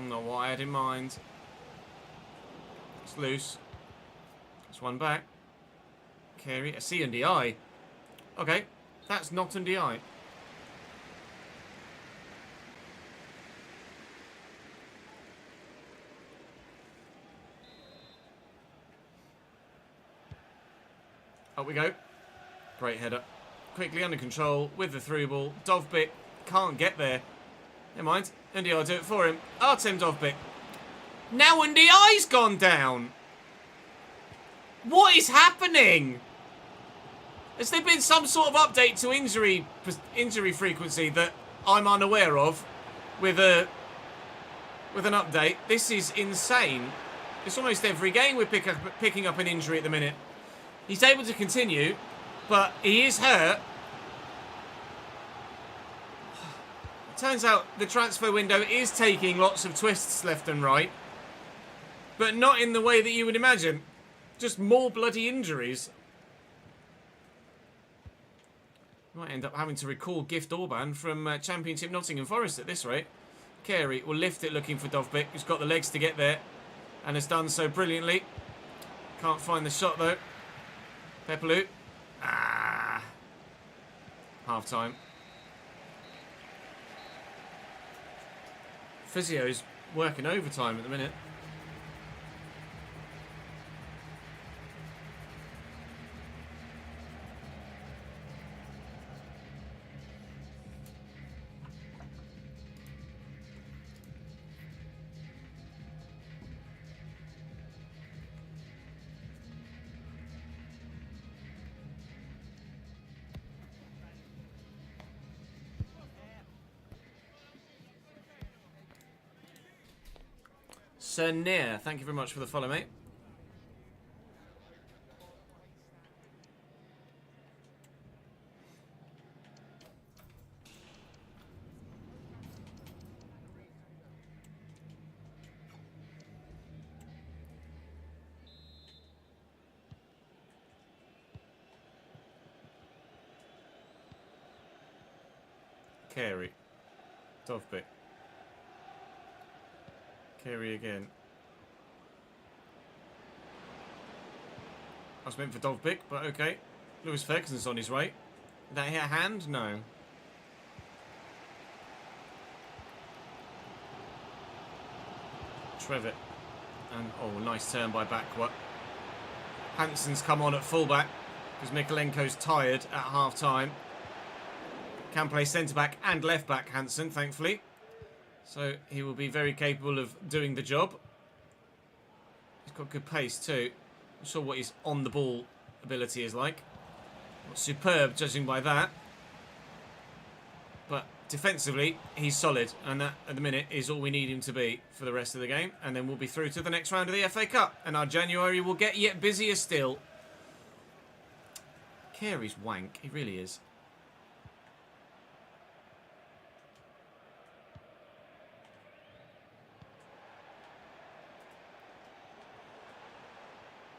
Not what I had in mind. It's loose. It's one back. Carey, a C and DI. Okay, that's not an DI. Up we go. Great header. Quickly under control with the through ball. Dovbyk can't get there. Never mind. Ndiaye will do it for him. Artem Dovbyk. Now Ndiaye's gone down. What is happening? Has there been some sort of update to injury frequency that I'm unaware of with an update? This is insane. It's almost every game we're picking up an injury at the minute. He's able to continue, but he is hurt. It turns out the transfer window is taking lots of twists left and right, but not in the way that you would imagine. Just more bloody injuries. Might end up having to recall Gift Orban from Championship Nottingham Forest at this rate. Carey will lift it looking for Dovbyk, who's got the legs to get there and has done so brilliantly. Can't find the shot though. Pepelu. Half time. Physio's working overtime at the minute. Sir Nair, thank you very much for the follow, mate. Carey. Dovbyk. Carey again. I was meant for Dovbyk, but okay. Lewis Ferguson's on his way. Did that hit a hand? No. Trevitt. And, oh, nice turn by Backward. Hansen's come on at fullback because Mikolenko's tired at half-time. Can play centre-back and left-back, Hansen, thankfully. So he will be very capable of doing the job. He's got good pace too. Not sure what his on-the-ball ability is like. Not superb, judging by that. But defensively, he's solid. And that, at the minute, is all we need him to be for the rest of the game. And then we'll be through to the next round of the FA Cup. And our January will get yet busier still. Carey's wank. He really is.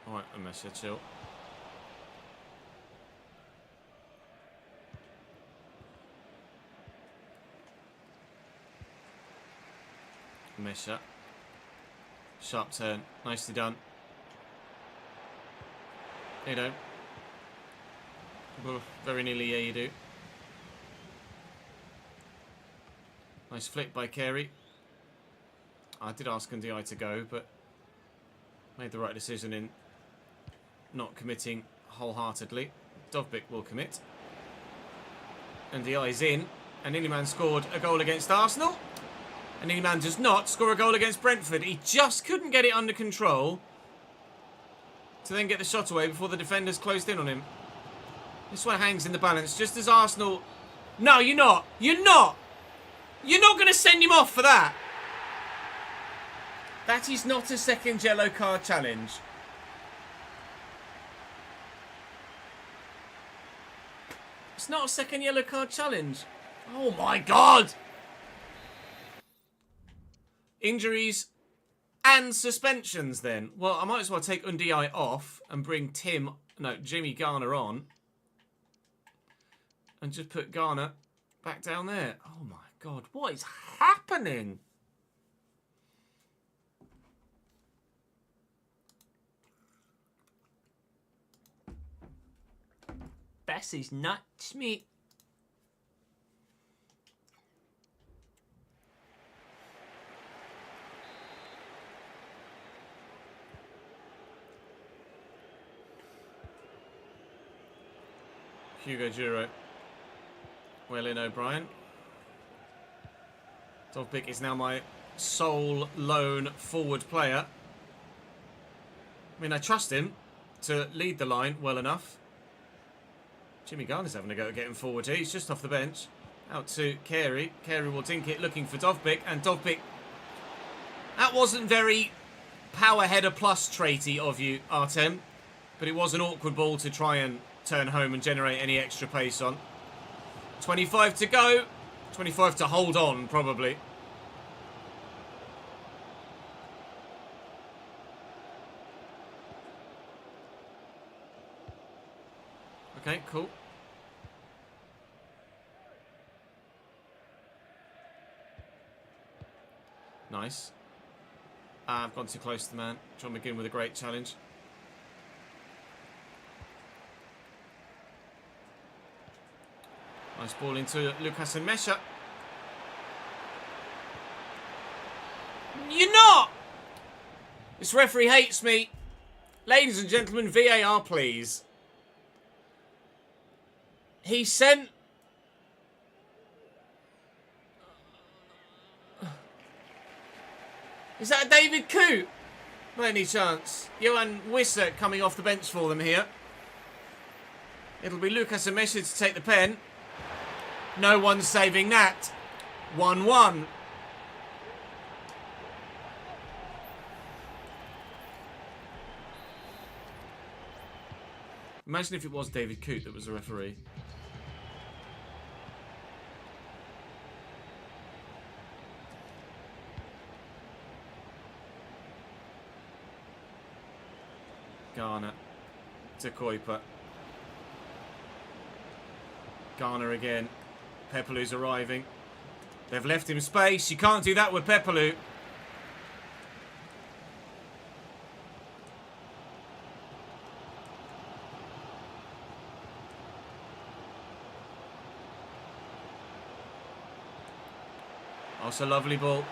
Alright, Mesha, chill. Mesha. Sharp turn. Nicely done. You don't. Well, very nearly, yeah, you do. Nice flick by Carey. I did ask Ndiaye to go, but made the right decision in not committing wholeheartedly. Dovbyk will commit. And Ndiaye's in. And Iliman scored a goal against Arsenal. And Iliman does not score a goal against Brentford. He just couldn't get it under control to then get the shot away before the defenders closed in on him. This one hangs in the balance just as Arsenal... No, you're not. You're not. You're not going to send him off for that. That is not a second yellow card challenge. It's not a second yellow card challenge. Oh my God. Injuries and suspensions then. Well, I might as well take Ndiaye off and bring Jimmy Garner on. And just put Garner back down there. Oh my God, what is happening? This is nuts, mate. Hugo Duro. Well in, O'Brien. Dovbyk is now my sole lone forward player. I mean, I trust him to lead the line well enough. Jimmy Garner's having a go at getting forward here. He's just off the bench. Out to Carey. Carey will dink it, looking for Dovbyk. And Dovbyk... That wasn't very power header plus traity of you, Artem. But it was an awkward ball to try and turn home and generate any extra pace on. 25 to go. 25 to hold on, probably. Okay, cool. Nice. I've gone too close to the man. John McGinn with a great challenge. Nice ball into Lucas and Mesha. You're not! This referee hates me. Ladies and gentlemen, VAR please. He sent... Is that a David Coote? By any chance? Johan Wisser coming off the bench for them here. It'll be Lucas and Mesha to take the pen. No one's saving that. 1-1. Imagine if it was David Coote that was the referee. Garner to Kuiper. Garner again. Pepelu's arriving. They've left him space. You can't do that with Pepelu. That's a lovely ball.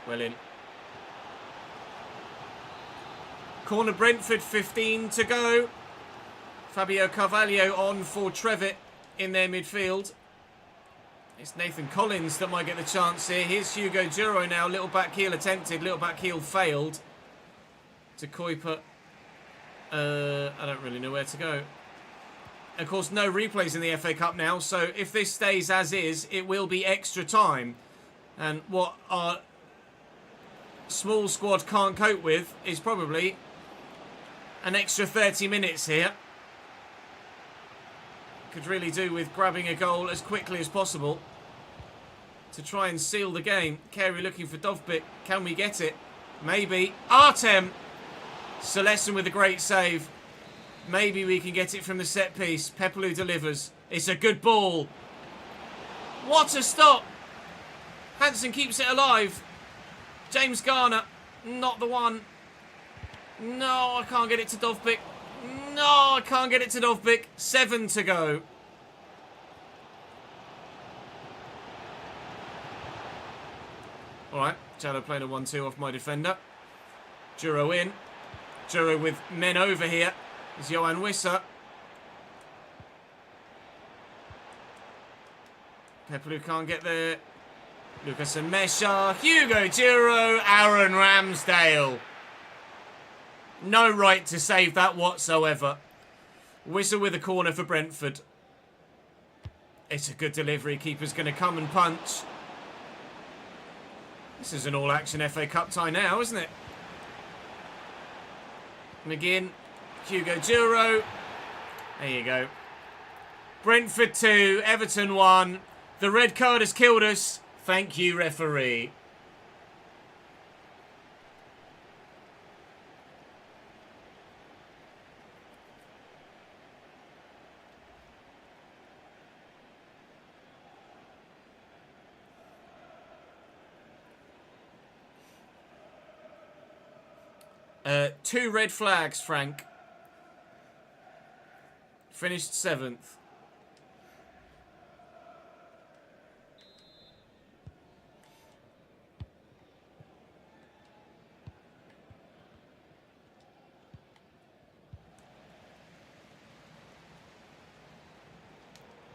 Well in. Corner Brentford, 15 to go. Fabio Carvalho on for Trevitt in their midfield. It's Nathan Collins that might get the chance here. Here's Hugo Duro now. Little back heel attempted. Little back heel failed. To Kuiper. I don't really know where to go. Of course, no replays in the FA Cup now. So if this stays as is, it will be extra time. And what our small squad can't cope with is probably an extra 30 minutes here. Could really do with grabbing a goal as quickly as possible to try and seal the game. Carey looking for Dovbyk. Can we get it? Maybe. Artem! Celestin with a great save. Maybe we can get it from the set piece. Pepelu delivers. It's a good ball. What a stop! Hansen keeps it alive. James Garner. Not the one. No, I can't get it to Dovbyk. No, I can't get it to Dovbyk. 7 to go. Alright, Jallo playing a 1-2 off my defender. Duro in. Duro with men over here. Is Johan Wisser. Pepelu can't get there. Lucas and Mesha. Hugo Duro. Aaron Ramsdale. No right to save that whatsoever. Whistle with a corner for Brentford. It's a good delivery. Keeper's going to come and punch. This is an all-action FA Cup tie now, isn't it? McGinn. Hugo Duro. There you go. Brentford 2. Everton 1. The red card has killed us. Thank you, referee. Two red flags, Frank. Finished 7th.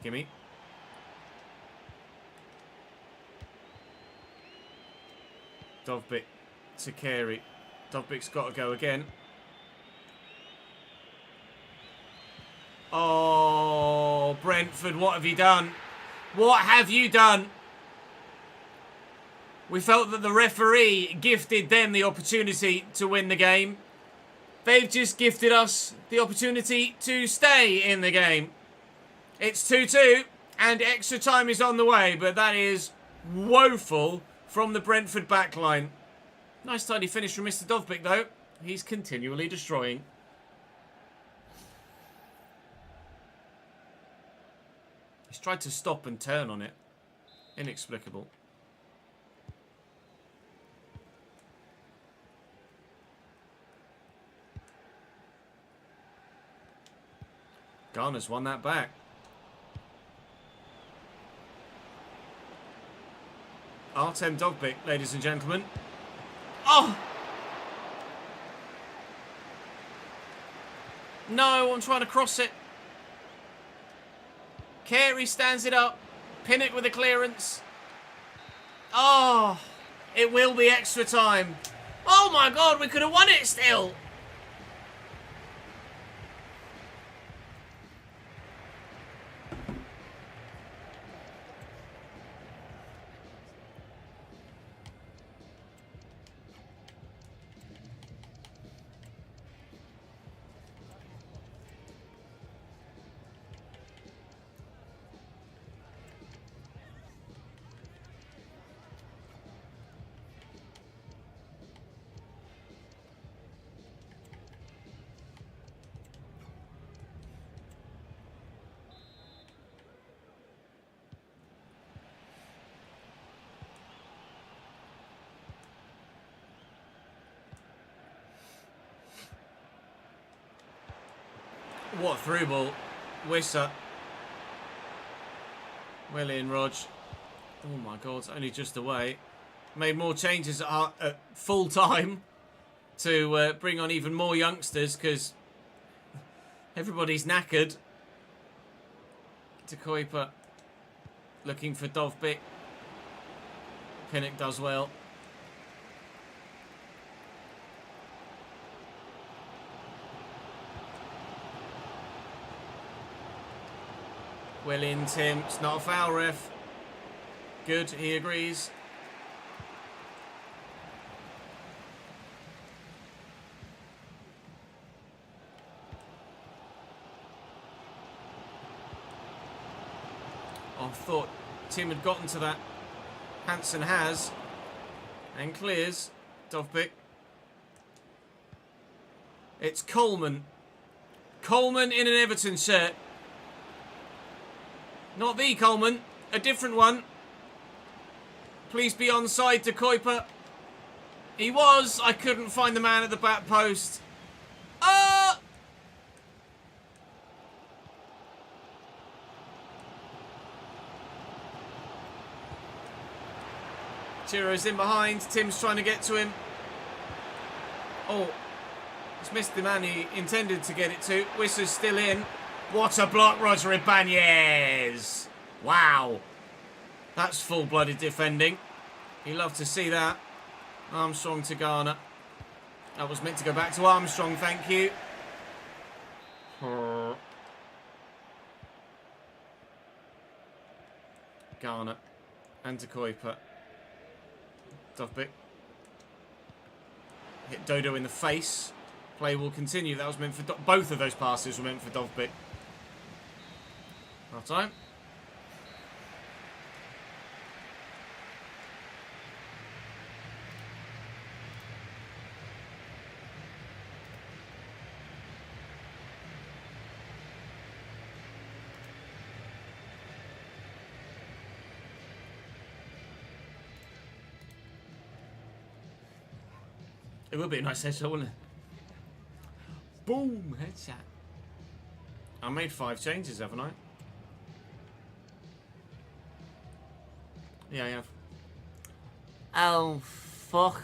Gimme. Dovbyk to Carey. Dobbik's got to go again. Oh, Brentford, what have you done? What have you done? We felt that the referee gifted them the opportunity to win the game. They've just gifted us the opportunity to stay in the game. It's 2-2 and extra time is on the way, but that is woeful from the Brentford backline. Nice tidy finish from Mr. Dovbyk though. He's continually destroying. He's tried to stop and turn on it. Inexplicable. Garner's won that back. Artem Dovbyk, ladies and gentlemen. Oh! No, I'm trying to cross it. Carey stands it up. Pinnock with a clearance. Oh! It will be extra time. Oh my God, we could have won it still. What through ball. Wissa. Well in, Rog. Oh my God, it's only just away. Made more changes at full time to bring on even more youngsters because everybody's knackered. De Kuiper looking for Dovbyk. Pinnock does well. Well in, Tim. It's not a foul, ref. Good, he agrees. I thought Tim had gotten to that. Hansen has. And clears. Dovbyk. It's Coleman. Coleman in an Everton shirt. Not the Coleman, a different one. Please be onside to Kuiper. He was. I couldn't find the man at the back post. Chiro's in behind. Tim's trying to get to him. Oh, he's missed the man he intended to get it to. Wissa's still in. What a block, Roger Ibanez. Wow. That's full-blooded defending. You love to see that. Armstrong to Garner. That was meant to go back to Armstrong, thank you. Garner. And to Kuiper. Dovbyk. Hit Dodo in the face. Play will continue. That was meant for... Both of those passes were meant for Dovbyk. Half time. It would be a nice headshot, wouldn't it? Boom! Headshot. I made 5 changes, haven't I? Yeah, I have. Oh, fuck.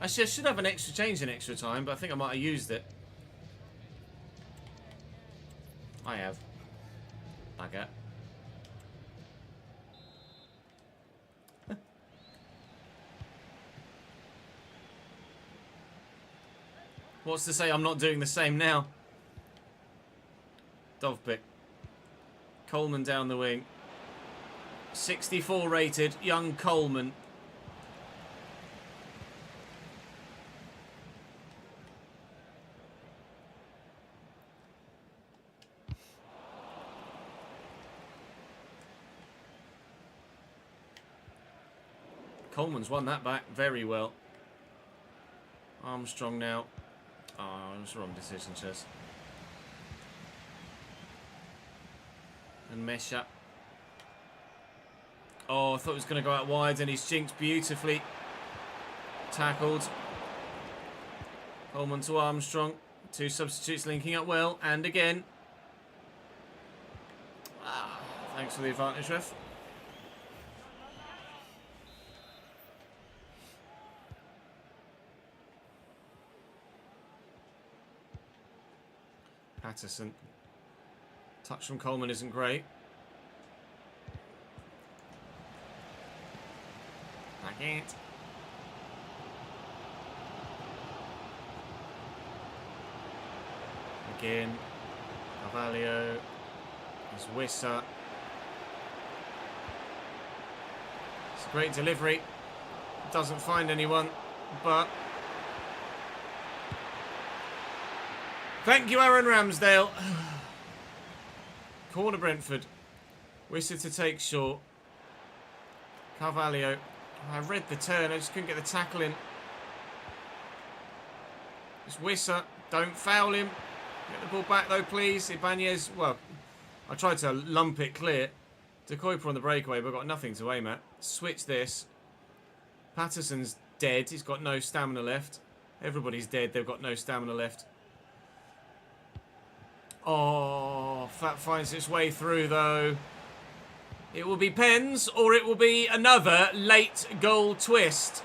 Actually, I should have an extra change in extra time, but I think I might have used it. I have. Bugger. What's to say I'm not doing the same now? Dovbyk. Coleman down the wing. 64 rated, young Coleman. Coleman's won that back very well. Armstrong now. Oh, it was the wrong decision, Chess. And Mesha. Oh, I thought it was going to go out wide, and he's jinked beautifully. Tackled. Coleman to Armstrong. 2 substitutes linking up well, and again. Thanks for the advantage, ref. Patterson. Touch from Coleman isn't great. Back it. Again. Carvalho. There's Wissa. It's a great delivery. Doesn't find anyone, but... Thank you, Aaron Ramsdale. Corner Brentford. Wissa to take short. Carvalho. I read the turn, I just couldn't get the tackle in. It's Wissa. Don't foul him. Get the ball back though, please. Ibanez, well, I tried to lump it clear. De Kuyper on the breakaway, but got nothing to aim at. Switch this. Patterson's dead. He's got no stamina left. Everybody's dead. They've got no stamina left. Oh, that finds its way through, though. It will be pens, or it will be another late goal twist.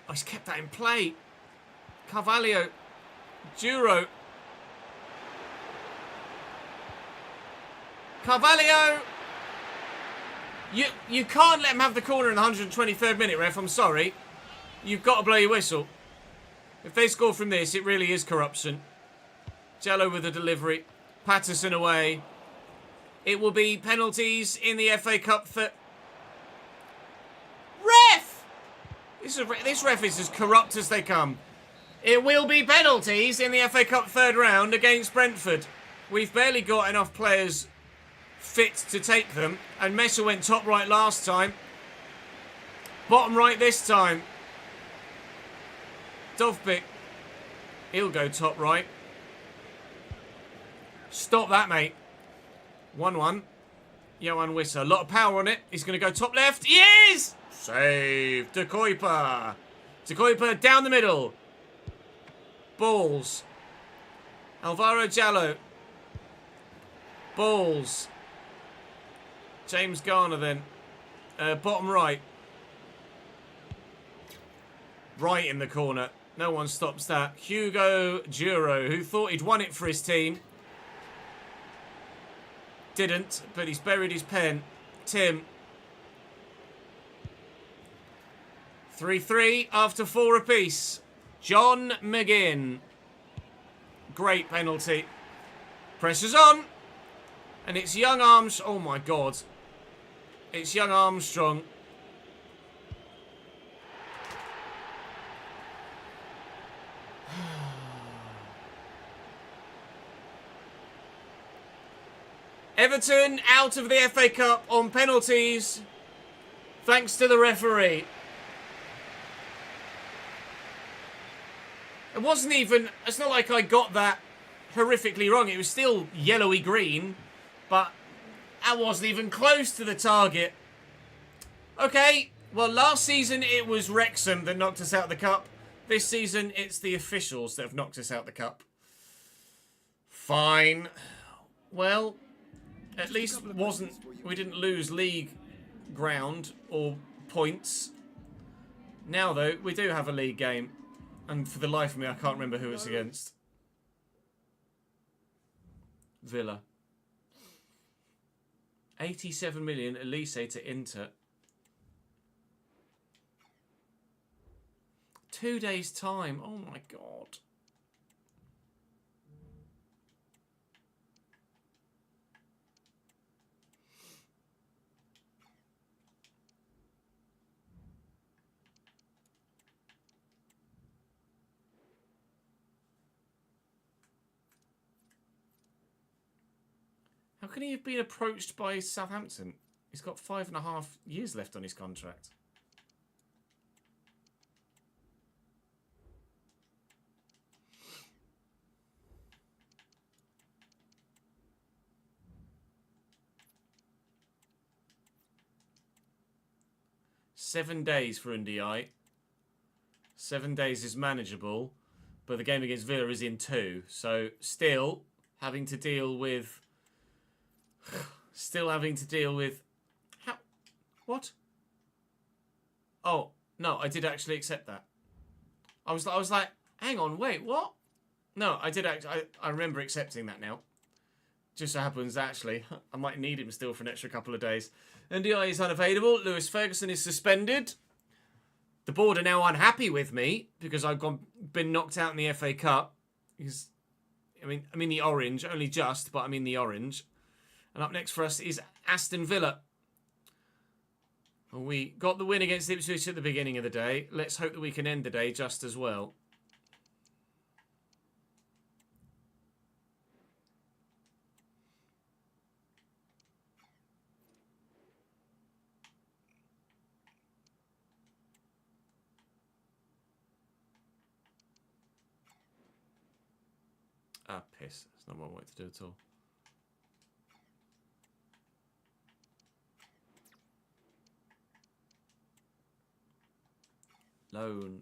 Oh, he's kept that in play. Carvalho. Duro. Carvalho! You can't let him have the corner in the 123rd minute, ref. I'm sorry. You've got to blow your whistle. If they score from this, it really is corruption. Jello with the delivery. Patterson away. It will be penalties in the FA Cup for... Ref! This ref is as corrupt as they come. It will be penalties in the FA Cup third round against Brentford. We've barely got enough players fit to take them. And Messer went top right last time. Bottom right this time. Dovbik. He'll go top right. Stop that, mate. 1-1. Johan Wissa. A lot of power on it. He's going to go top left. He is! Save. De Kuyper. De Kuyper down the middle. Balls. Alvaro Jallo. Balls. James Garner then. Bottom right. Right in the corner. No one stops that. Hugo Duro, who thought he'd won it for his team. Didn't, but he's buried his pen. Tim. 3-3 after 4 apiece. John McGinn. Great penalty. Pressure's on. And it's young Armstrong. Oh my God. It's young Armstrong. Everton out of the FA Cup on penalties, thanks to the referee. It wasn't even... It's not like I got that horrifically wrong. It was still yellowy green, but I wasn't even close to the target. Okay, well, last season it was Wrexham that knocked us out of the cup. This season it's the officials that have knocked us out of the cup. Fine. Well... At least we didn't lose league ground or points. Now, though, we do have a league game. And for the life of me, I can't remember who it's against. Villa. 87 million Elise to Inter. 2 days' time. Oh, my God. How can he have been approached by Southampton? He's got 5.5 years left on his contract. Seven days for Ndiaye. 7 days is manageable, but the game against Villa is in 2. So still having to deal with... How? What? Oh, no, I did actually accept that. I was like, hang on, wait, what? No, I did I remember accepting that now. Just so happens, actually, I might need him still for an extra couple of days. Ndiaye is unavailable. Lewis Ferguson is suspended. The board are now unhappy with me because I've been knocked out in the FA Cup. Because, I'm in the orange, only just, but I'm in the orange. And up next for us is Aston Villa. Well, we got the win against Ipswich at the beginning of the day. Let's hope that we can end the day just as well. Ah, piss. That's not what I wanted to do at all. Loan.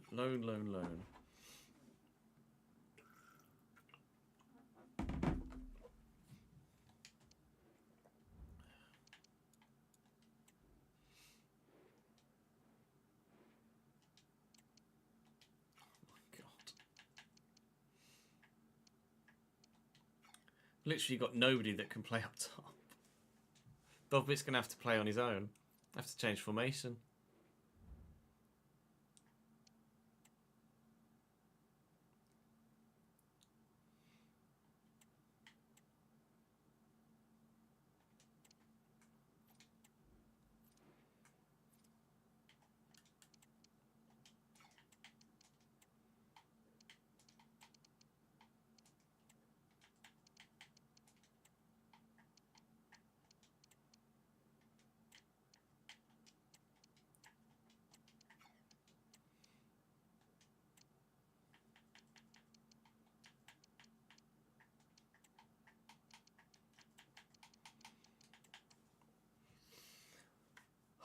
Literally got nobody that can play up top. Dovbit's going to have to play on his own. Have to change formation.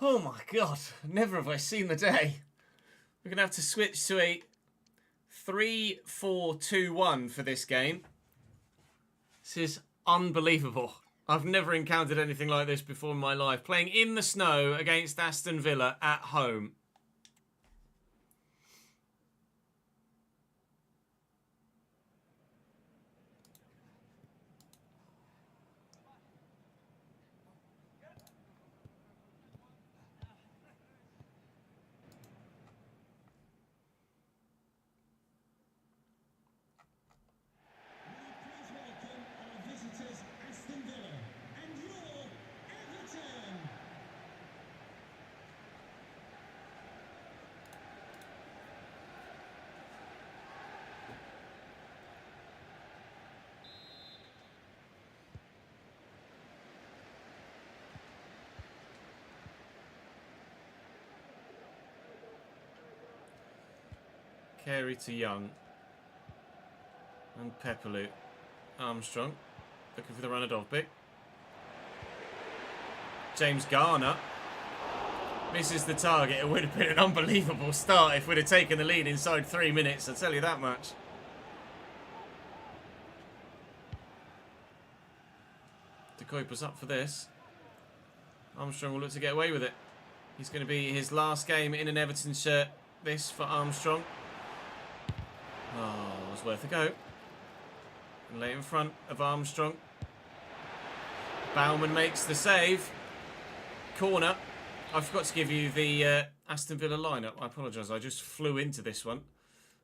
Oh my god, never have I seen the day. We're going to have to switch to a 3-4-2-1 for this game. This is unbelievable. I've never encountered anything like this before in my life. Playing in the snow against Aston Villa at home. Carey to Young. And Pepperloo. Armstrong. Looking for the run of Dovbik. James Garner. Misses the target. It would have been an unbelievable start if we'd have taken the lead inside 3 minutes. I'll tell you that much. De Kuiper's up for this. Armstrong will look to get away with it. He's going to be his last game in an Everton shirt. This for Armstrong. Oh, it was worth a go. And lay in front of Armstrong. Baumann makes the save. Corner. I forgot to give you the Aston Villa lineup. I apologise. I just flew into this one.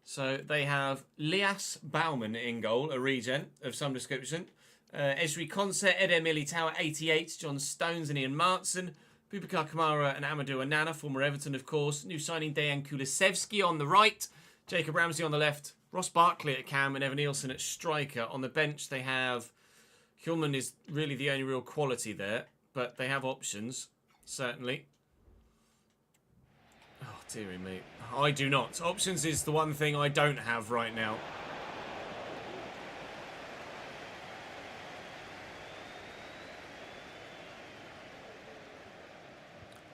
So they have Lias Baumann in goal, a regen of some description. Esri Konsa, Eder Militao at 88. John Stones and Ian Martson. Boubacar Kamara and Amadou Onana, former Everton, of course. New signing Dejan Kulusevski on the right. Jacob Ramsey on the left. Ross Barkley at cam and Evan Nielsen at striker. On the bench they have Kilman is really the only real quality there, but they have options, certainly. Oh, dearie me. I do not. Options is the one thing I don't have right now.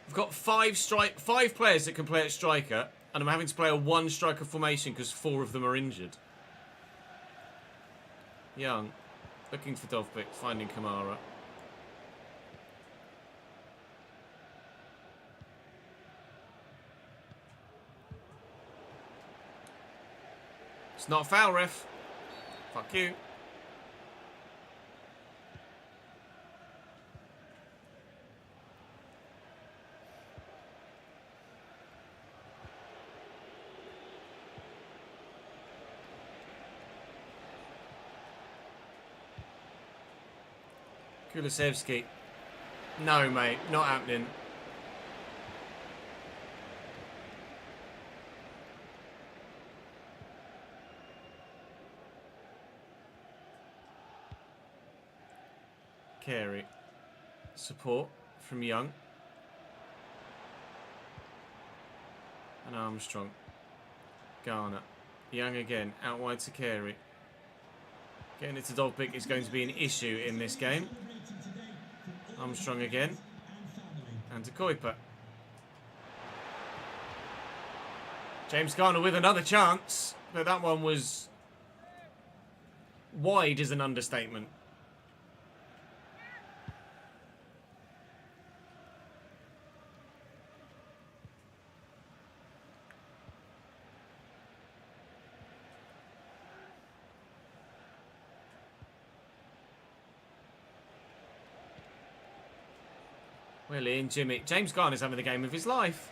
I've got five players that can play at striker, and I'm having to play a one-striker formation because 4 of them are injured. Young, looking for Dovbyk, finding Kamara. It's not a foul, ref. Fuck you. Kulusevski. No, mate. Not happening. Carey. Support from Young. And Armstrong. Garner. Young again. Out wide to Carey. Getting it to Dovbyk is going to be an issue in this game. Armstrong again. And to Kuiper. James Garner with another chance. But that one was... wide is an understatement. Well in, Jimmy. James Garner's having the game of his life.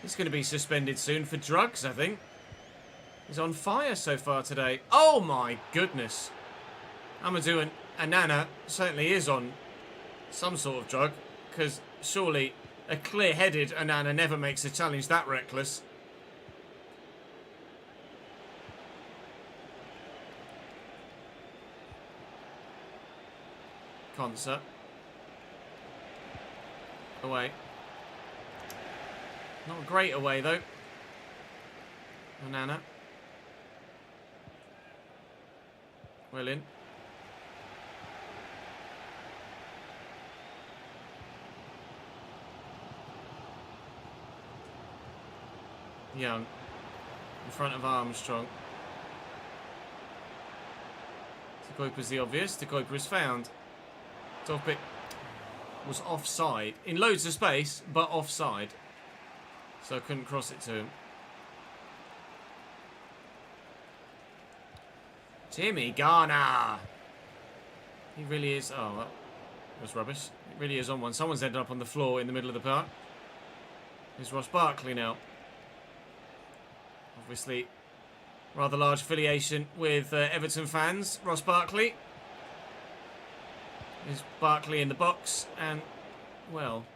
He's going to be suspended soon for drugs, I think. He's on fire so far today. Oh my goodness. Amadou and Anana certainly is on some sort of drug, because surely a clear-headed Anana never makes a challenge that reckless. Concert. Away. Not a great away, though. Onana. Well in. Young. In front of Armstrong. Kuiper's the obvious. Kuiper is found. Dovbyk was offside. In loads of space, but offside. So I couldn't cross it to him. Jimmy Garner. He really is... oh, that was rubbish. It really is on one. Someone's ended up on the floor in the middle of the park. There's Ross Barkley now. Obviously, rather large affiliation with Everton fans. Ross Barkley. Is Barkley in the box, and, well,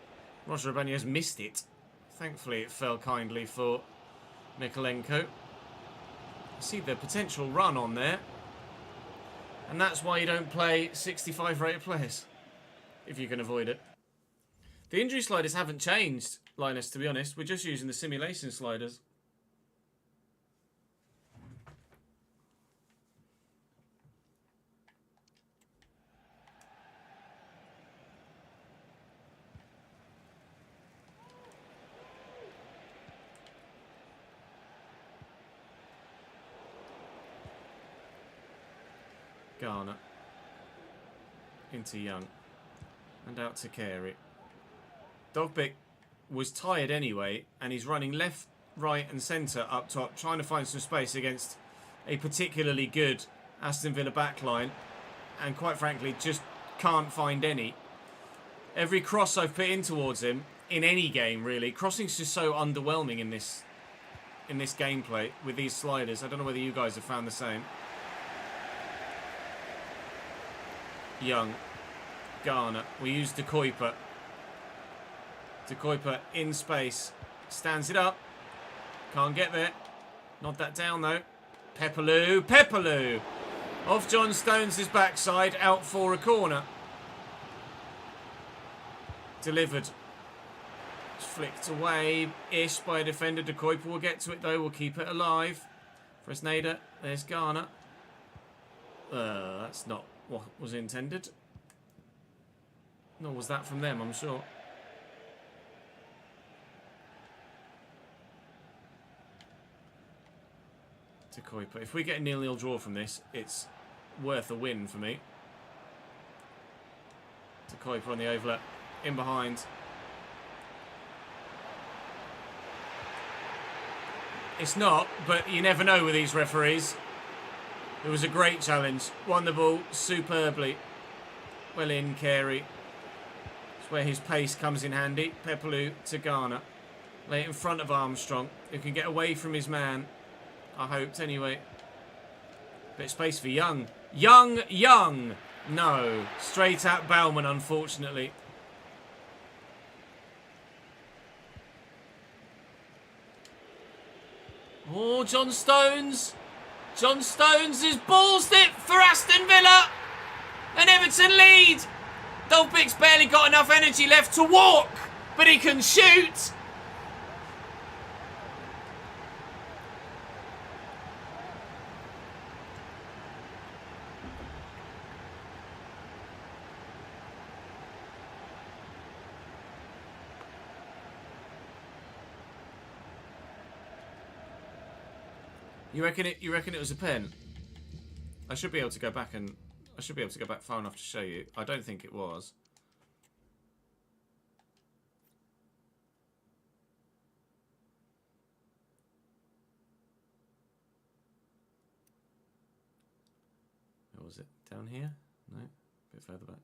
Roger Ibanez missed it. Thankfully, it fell kindly for Mikolenko. I see the potential run on there. And that's why you don't play 65 rated players, if you can avoid it. The injury sliders haven't changed, Linus, to be honest. We're just using the simulation sliders. Garner. Into Young. And out to Carey. Dovbyk was tired anyway, and he's running left, right and centre up top, trying to find some space against a particularly good Aston Villa backline, and quite frankly just can't find any. Every cross I've put in towards him, in any game really, crossing's just so underwhelming in this gameplay with these sliders. I don't know whether you guys have found the same. Young. Garner. We use Kuiper. Kuiper in space. Stands it up. Can't get there. Not that down though. Pepperloo. Pepperloo. Off John Stones' backside, out for a corner. Delivered. It's flicked away-ish by a defender. De Kuyper will get to it though. We'll keep it alive. Fresneda. There's Garner. That's not what was intended. Nor was that from them, I'm sure. De Kuyper. If we get a 0-0 draw from this, it's worth a win for me. De Kuyper on the overlap. In behind. It's not, but you never know with these referees. It was a great challenge. Won the ball superbly. Well in, Carey. It's where his pace comes in handy. Pepelu to Garner. Lay it in front of Armstrong, who can get away from his man. I hoped, anyway. Bit of space for Young. Young! No. Straight at Bauman, unfortunately. Oh, John Stones. John Stones has ballsed it for Aston Villa. And Everton lead. Dolbeck's barely got enough energy left to walk, but he can shoot. You reckon it was a pen? I should be able to go back far enough to show you. I don't think it was. Where was it? Down here? No, a bit further back.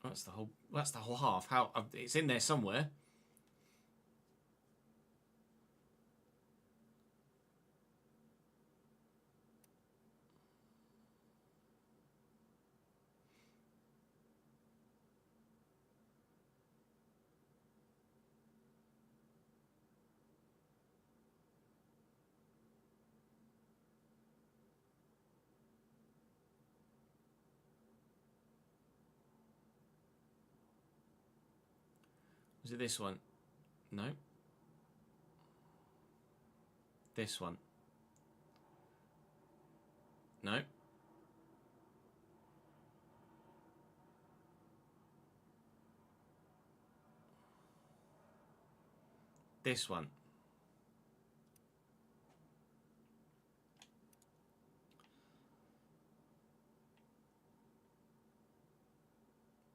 That's the whole half. How it's in there somewhere. Was it this one? No. This one? No. This one?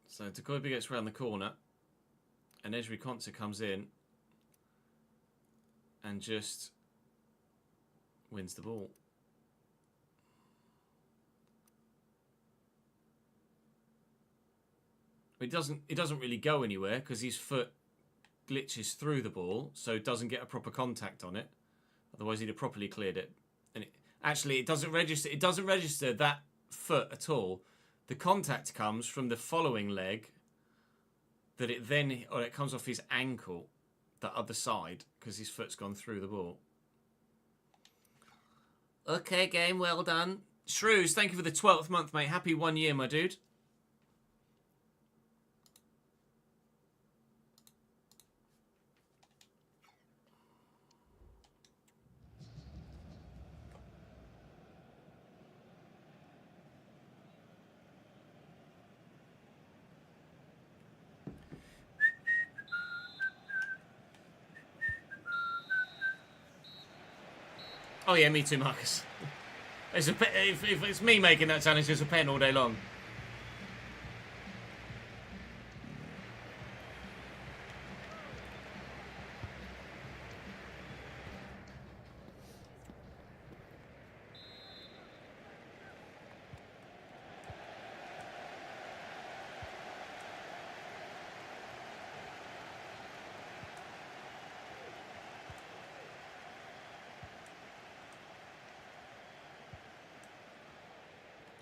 So De Kuyper gets round the corner. And Ezri Konsa comes in and just wins the ball. It doesn't really go anywhere because his foot glitches through the ball, so it doesn't get a proper contact on it. Otherwise, he'd have properly cleared it. And it doesn't register. It doesn't register that foot at all. The contact comes from the following leg. That it comes off his ankle, the other side, because his foot's gone through the ball. Okay, game, well done. Shrews, thank you for the 12th month, mate. Happy 1 year, my dude. Oh yeah, me too, Marcus. If it's me making that challenge, it's a pen all day long.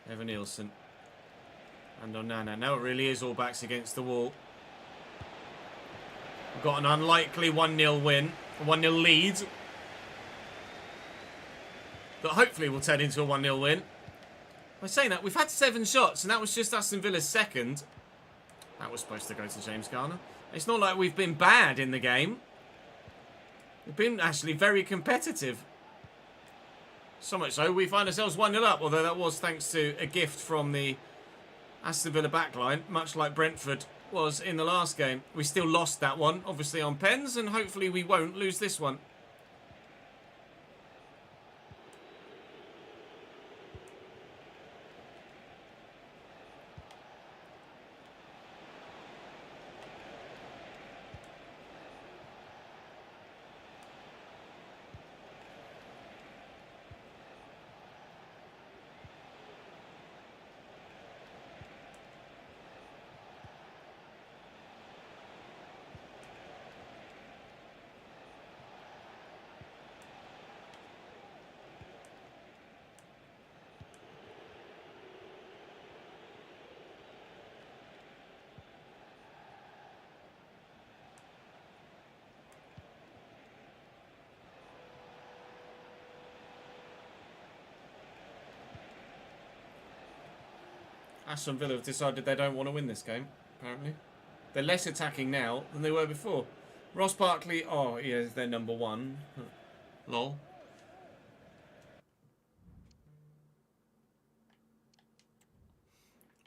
Evan Nielsen. And Onana. Now it really is all backs against the wall. We've got an unlikely 1-0 win. A 1-0 lead. That hopefully will turn into a 1-0 win. By saying that, we've had 7 shots, and that was just Aston Villa's second. That was supposed to go to James Garner. It's not like we've been bad in the game. We've been actually very competitive. So much so, we find ourselves 1-0 up, although that was thanks to a gift from the Aston Villa backline, much like Brentford was in the last game. We still lost that one, obviously on pens, and hopefully we won't lose this one. Aston Villa have decided they don't want to win this game, apparently. They're less attacking now than they were before. Ross Barkley, oh, yeah, they're number 1. Lol.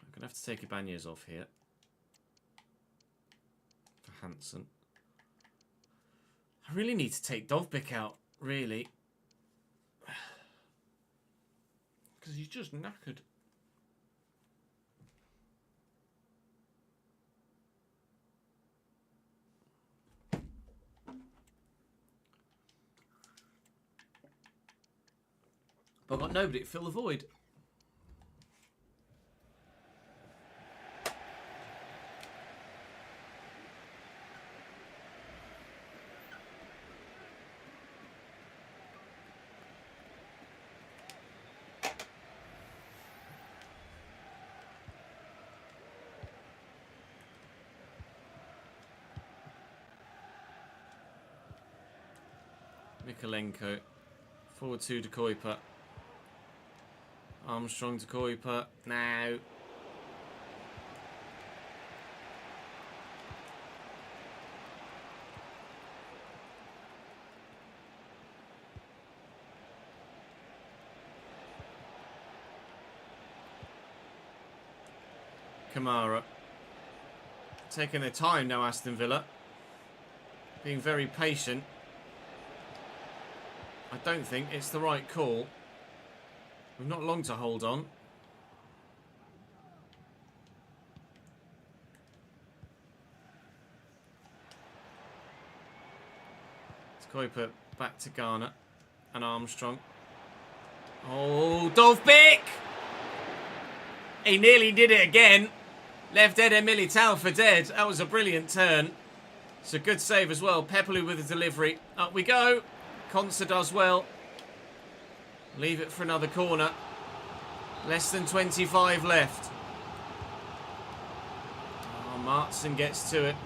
I'm going to have to take Ibanez off here. For Hansen. I really need to take Dovbyk out, really. Because he's just knackered. But I've got nobody to fill the void. Mikolenko. Forward 2 to Kuiper. Armstrong to Kuiper. Now. Kamara. Taking their time now, Aston Villa. Being very patient. I don't think it's the right call. We've not long to hold on. It's Kuiper back to Garner and Armstrong. Oh, Dovbyk! He nearly did it again. Left Eder Militao for dead. That was a brilliant turn. It's a good save as well. Pepperley with the delivery. Up we go. Conser does well. Leave it for another corner. Less than 25 left. Oh, Martson gets to it.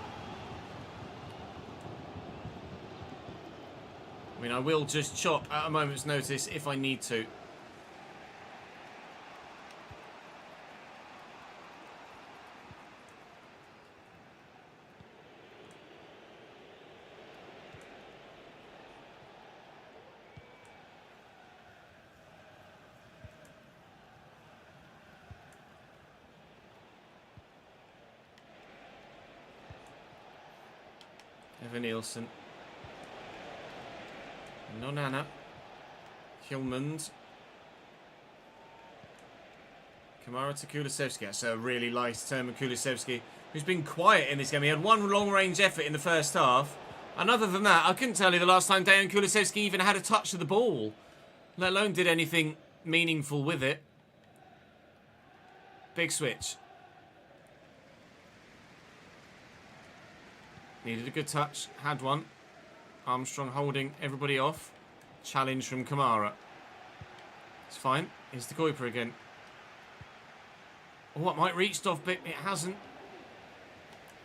I mean, I will just chop at a moment's notice if I need to. Evan Nielsen. Onana. Hillmans. Kamara to Kulusevski. That's a really nice turn with Kulusevski, who's been quiet in this game. He had one long-range effort in the first half. And other than that, I couldn't tell you the last time Dejan Kulusevski even had a touch of the ball, let alone did anything meaningful with it. Big switch. Needed a good touch. Had one. Armstrong holding everybody off. Challenge from Kamara. It's fine. Here's the Kuiper again. Oh, it might reach off, but it hasn't.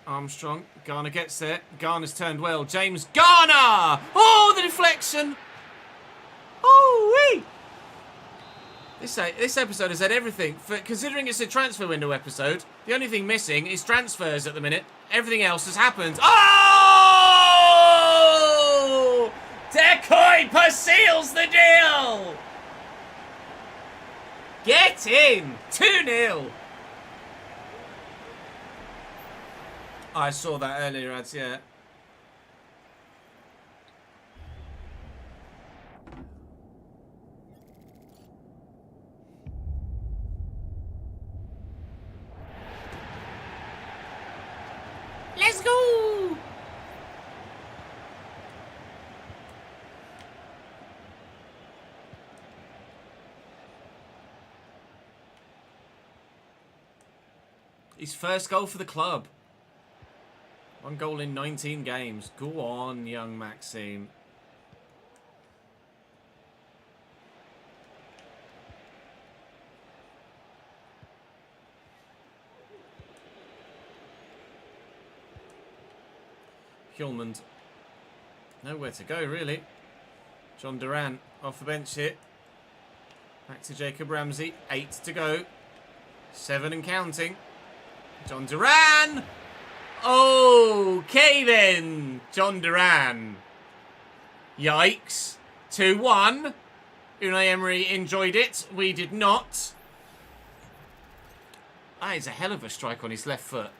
Armstrong. Garner gets there. Garner's turned well. James Garner! Oh, the deflection! Oh, wee! This episode has had everything. Considering it's a transfer window episode, the only thing missing is transfers at the minute. Everything else has happened. Oh! Decoy seals the deal! Get in! 2-0. I saw that earlier, ads, yeah. Let's go! His first goal for the club. 1 goal in 19 games. Go on, young Maxime. Hjulmand. Nowhere to go, really. John Duran off the bench here. Back to Jacob Ramsey. 8 to go. 7 and counting. John Duran! Okay then, John Duran. Yikes. 2-1. Unai Emery enjoyed it. We did not. That is a hell of a strike on his left foot.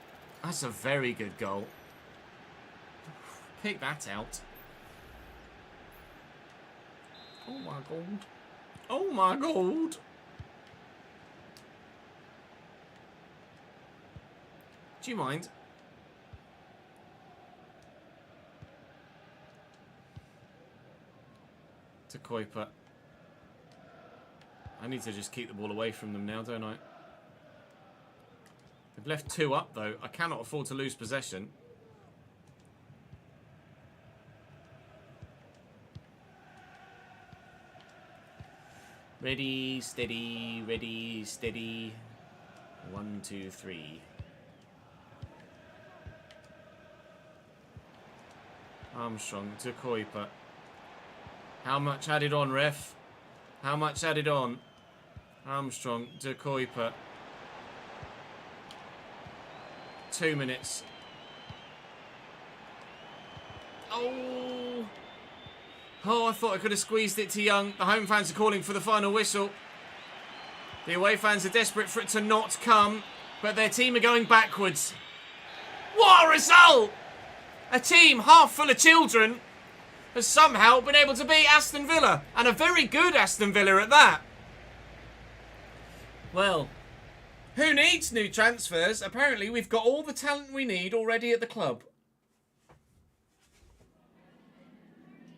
That's a very good goal. Pick that out. Oh my god. Oh my god. Do you mind? To Kuiper. I need to just keep the ball away from them now, don't I? They've left 2 up, though. I cannot afford to lose possession. Ready, steady, ready, steady. 1, 2, 3. Armstrong to Kuiper. How much added on, ref? How much added on? Armstrong to Kuiper. 2 minutes. Oh! Oh, I thought I could have squeezed it to Young. The home fans are calling for the final whistle. The away fans are desperate for it to not come, but their team are going backwards. What a result! A team half full of children has somehow been able to beat Aston Villa, and a very good Aston Villa at that. Well, who needs new transfers? Apparently we've got all the talent we need already at the club.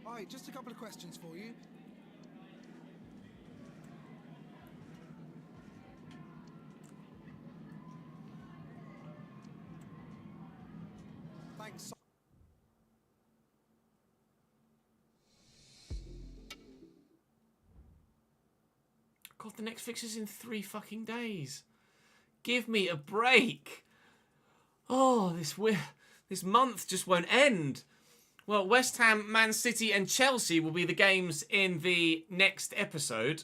Hi, just a couple of questions for you. Thanks. God, the next fixture's in 3 fucking days. Give me a break. Oh, this month just won't end. Well, West Ham, Man City and Chelsea will be the games in the next episode.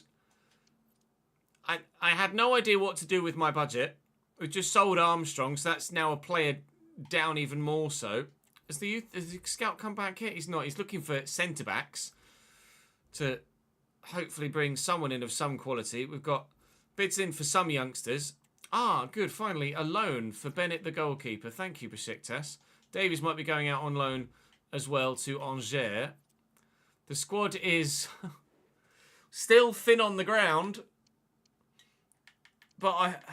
I had no idea what to do with my budget. We just sold Armstrong, so that's now a player down even more so. Has the scout come back yet? He's not. He's looking for centre-backs to hopefully bring someone in of some quality. We've got bids in for some youngsters. Ah, good. Finally, a loan for Bennett, the goalkeeper. Thank you, Besiktas. Davies might be going out on loan as well to Angers. The squad is still thin on the ground, but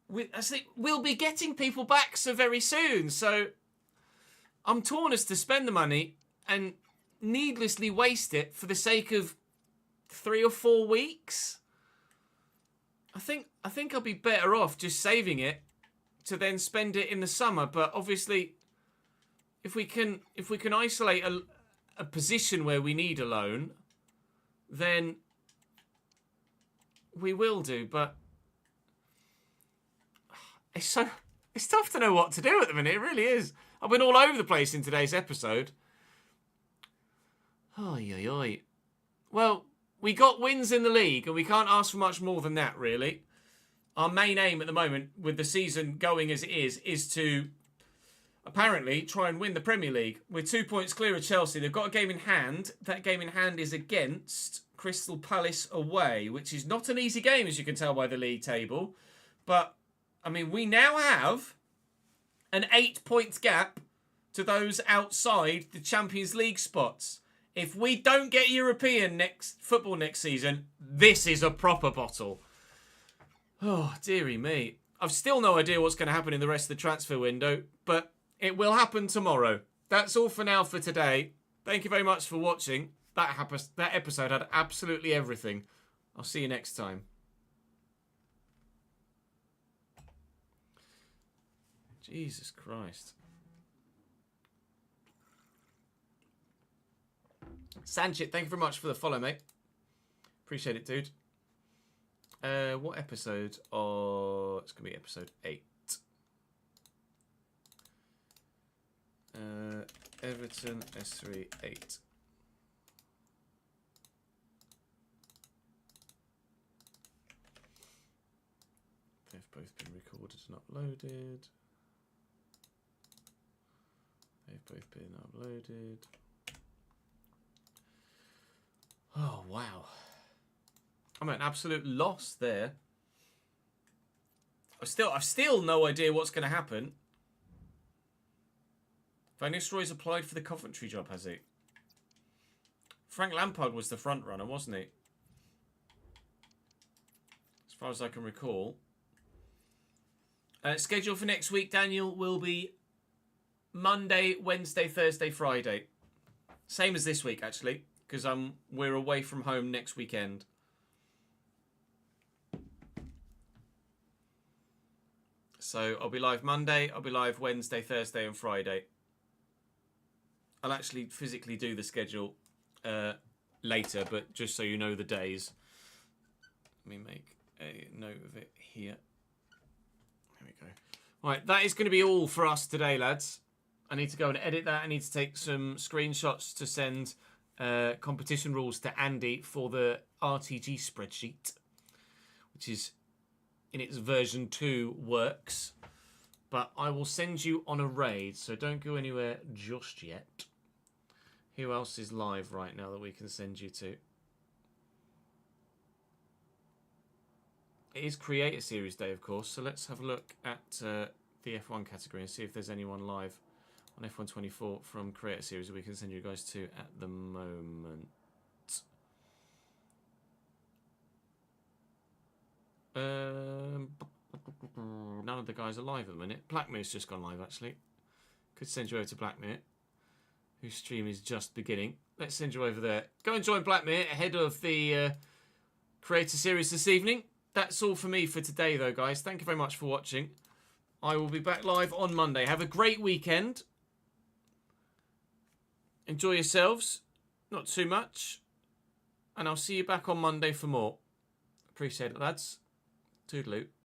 we'll be getting people back so very soon. So I'm torn as to spend the money and needlessly waste it for the sake of 3 or 4 weeks. I think I'll be better off just saving it to then spend it in the summer. But obviously, if we can isolate a position where we need a loan, then we will do. But It's tough to know what to do at the minute. It really is. I've been all over the place in today's episode. Oy, oy, oy. Well, we got wins in the league, and we can't ask for much more than that, really. Our main aim at the moment, with the season going as it is to apparently try and win the Premier League. We're 2 points clear of Chelsea. They've got a game in hand. That game in hand is against Crystal Palace away, which is not an easy game, as you can tell by the league table. But, I mean, we now have an 8-point gap to those outside the Champions League spots. If we don't get European football next season, this is a proper bottle. Oh, dearie me. I've still no idea what's going to happen in the rest of the transfer window, but it will happen tomorrow. That's all for now for today. Thank you very much for watching. That episode had absolutely everything. I'll see you next time. Jesus Christ. Sanchit, thank you very much for the follow, mate. Appreciate it, dude. What episode? Oh, it's going to be episode 8. Everton S3 8. They've both been recorded and uploaded. They've both been uploaded. Oh, wow. I'm at an absolute loss there. I've still no idea what's going to happen. Van Nistelrooy's applied for the Coventry job, has he? Frank Lampard was the front runner, wasn't he? As far as I can recall. Schedule for next week, Daniel, will be Monday, Wednesday, Thursday, Friday. Same as this week, actually, because we're away from home next weekend. So I'll be live Monday, I'll be live Wednesday, Thursday and Friday. I'll actually physically do the schedule later, but just so you know the days. Let me make a note of it here. There we go. Right, that is going to be all for us today, lads. I need to go and edit that. I need to take some screenshots to send competition rules to Andy for the RTG spreadsheet, which is in its version 2 works. But I will send you on a raid, so don't go anywhere just yet. Who else is live right now that we can send you to? It is Creator Series Day, of course, so let's have a look at the F1 category and see if there's anyone live on F1 24 from Creator Series that we can send you guys to at the moment. None of the guys are live at the minute. Blackmore's just gone live, actually. Could send you over to Blackmore, whose stream is just beginning. Let's send you over there. Go and join Blackmore ahead of the Creator Series this evening. That's all for me for today, though, guys. Thank you very much for watching. I will be back live on Monday. Have a great weekend. Enjoy yourselves. Not too much. And I'll see you back on Monday for more. Appreciate it, lads. Toodaloo.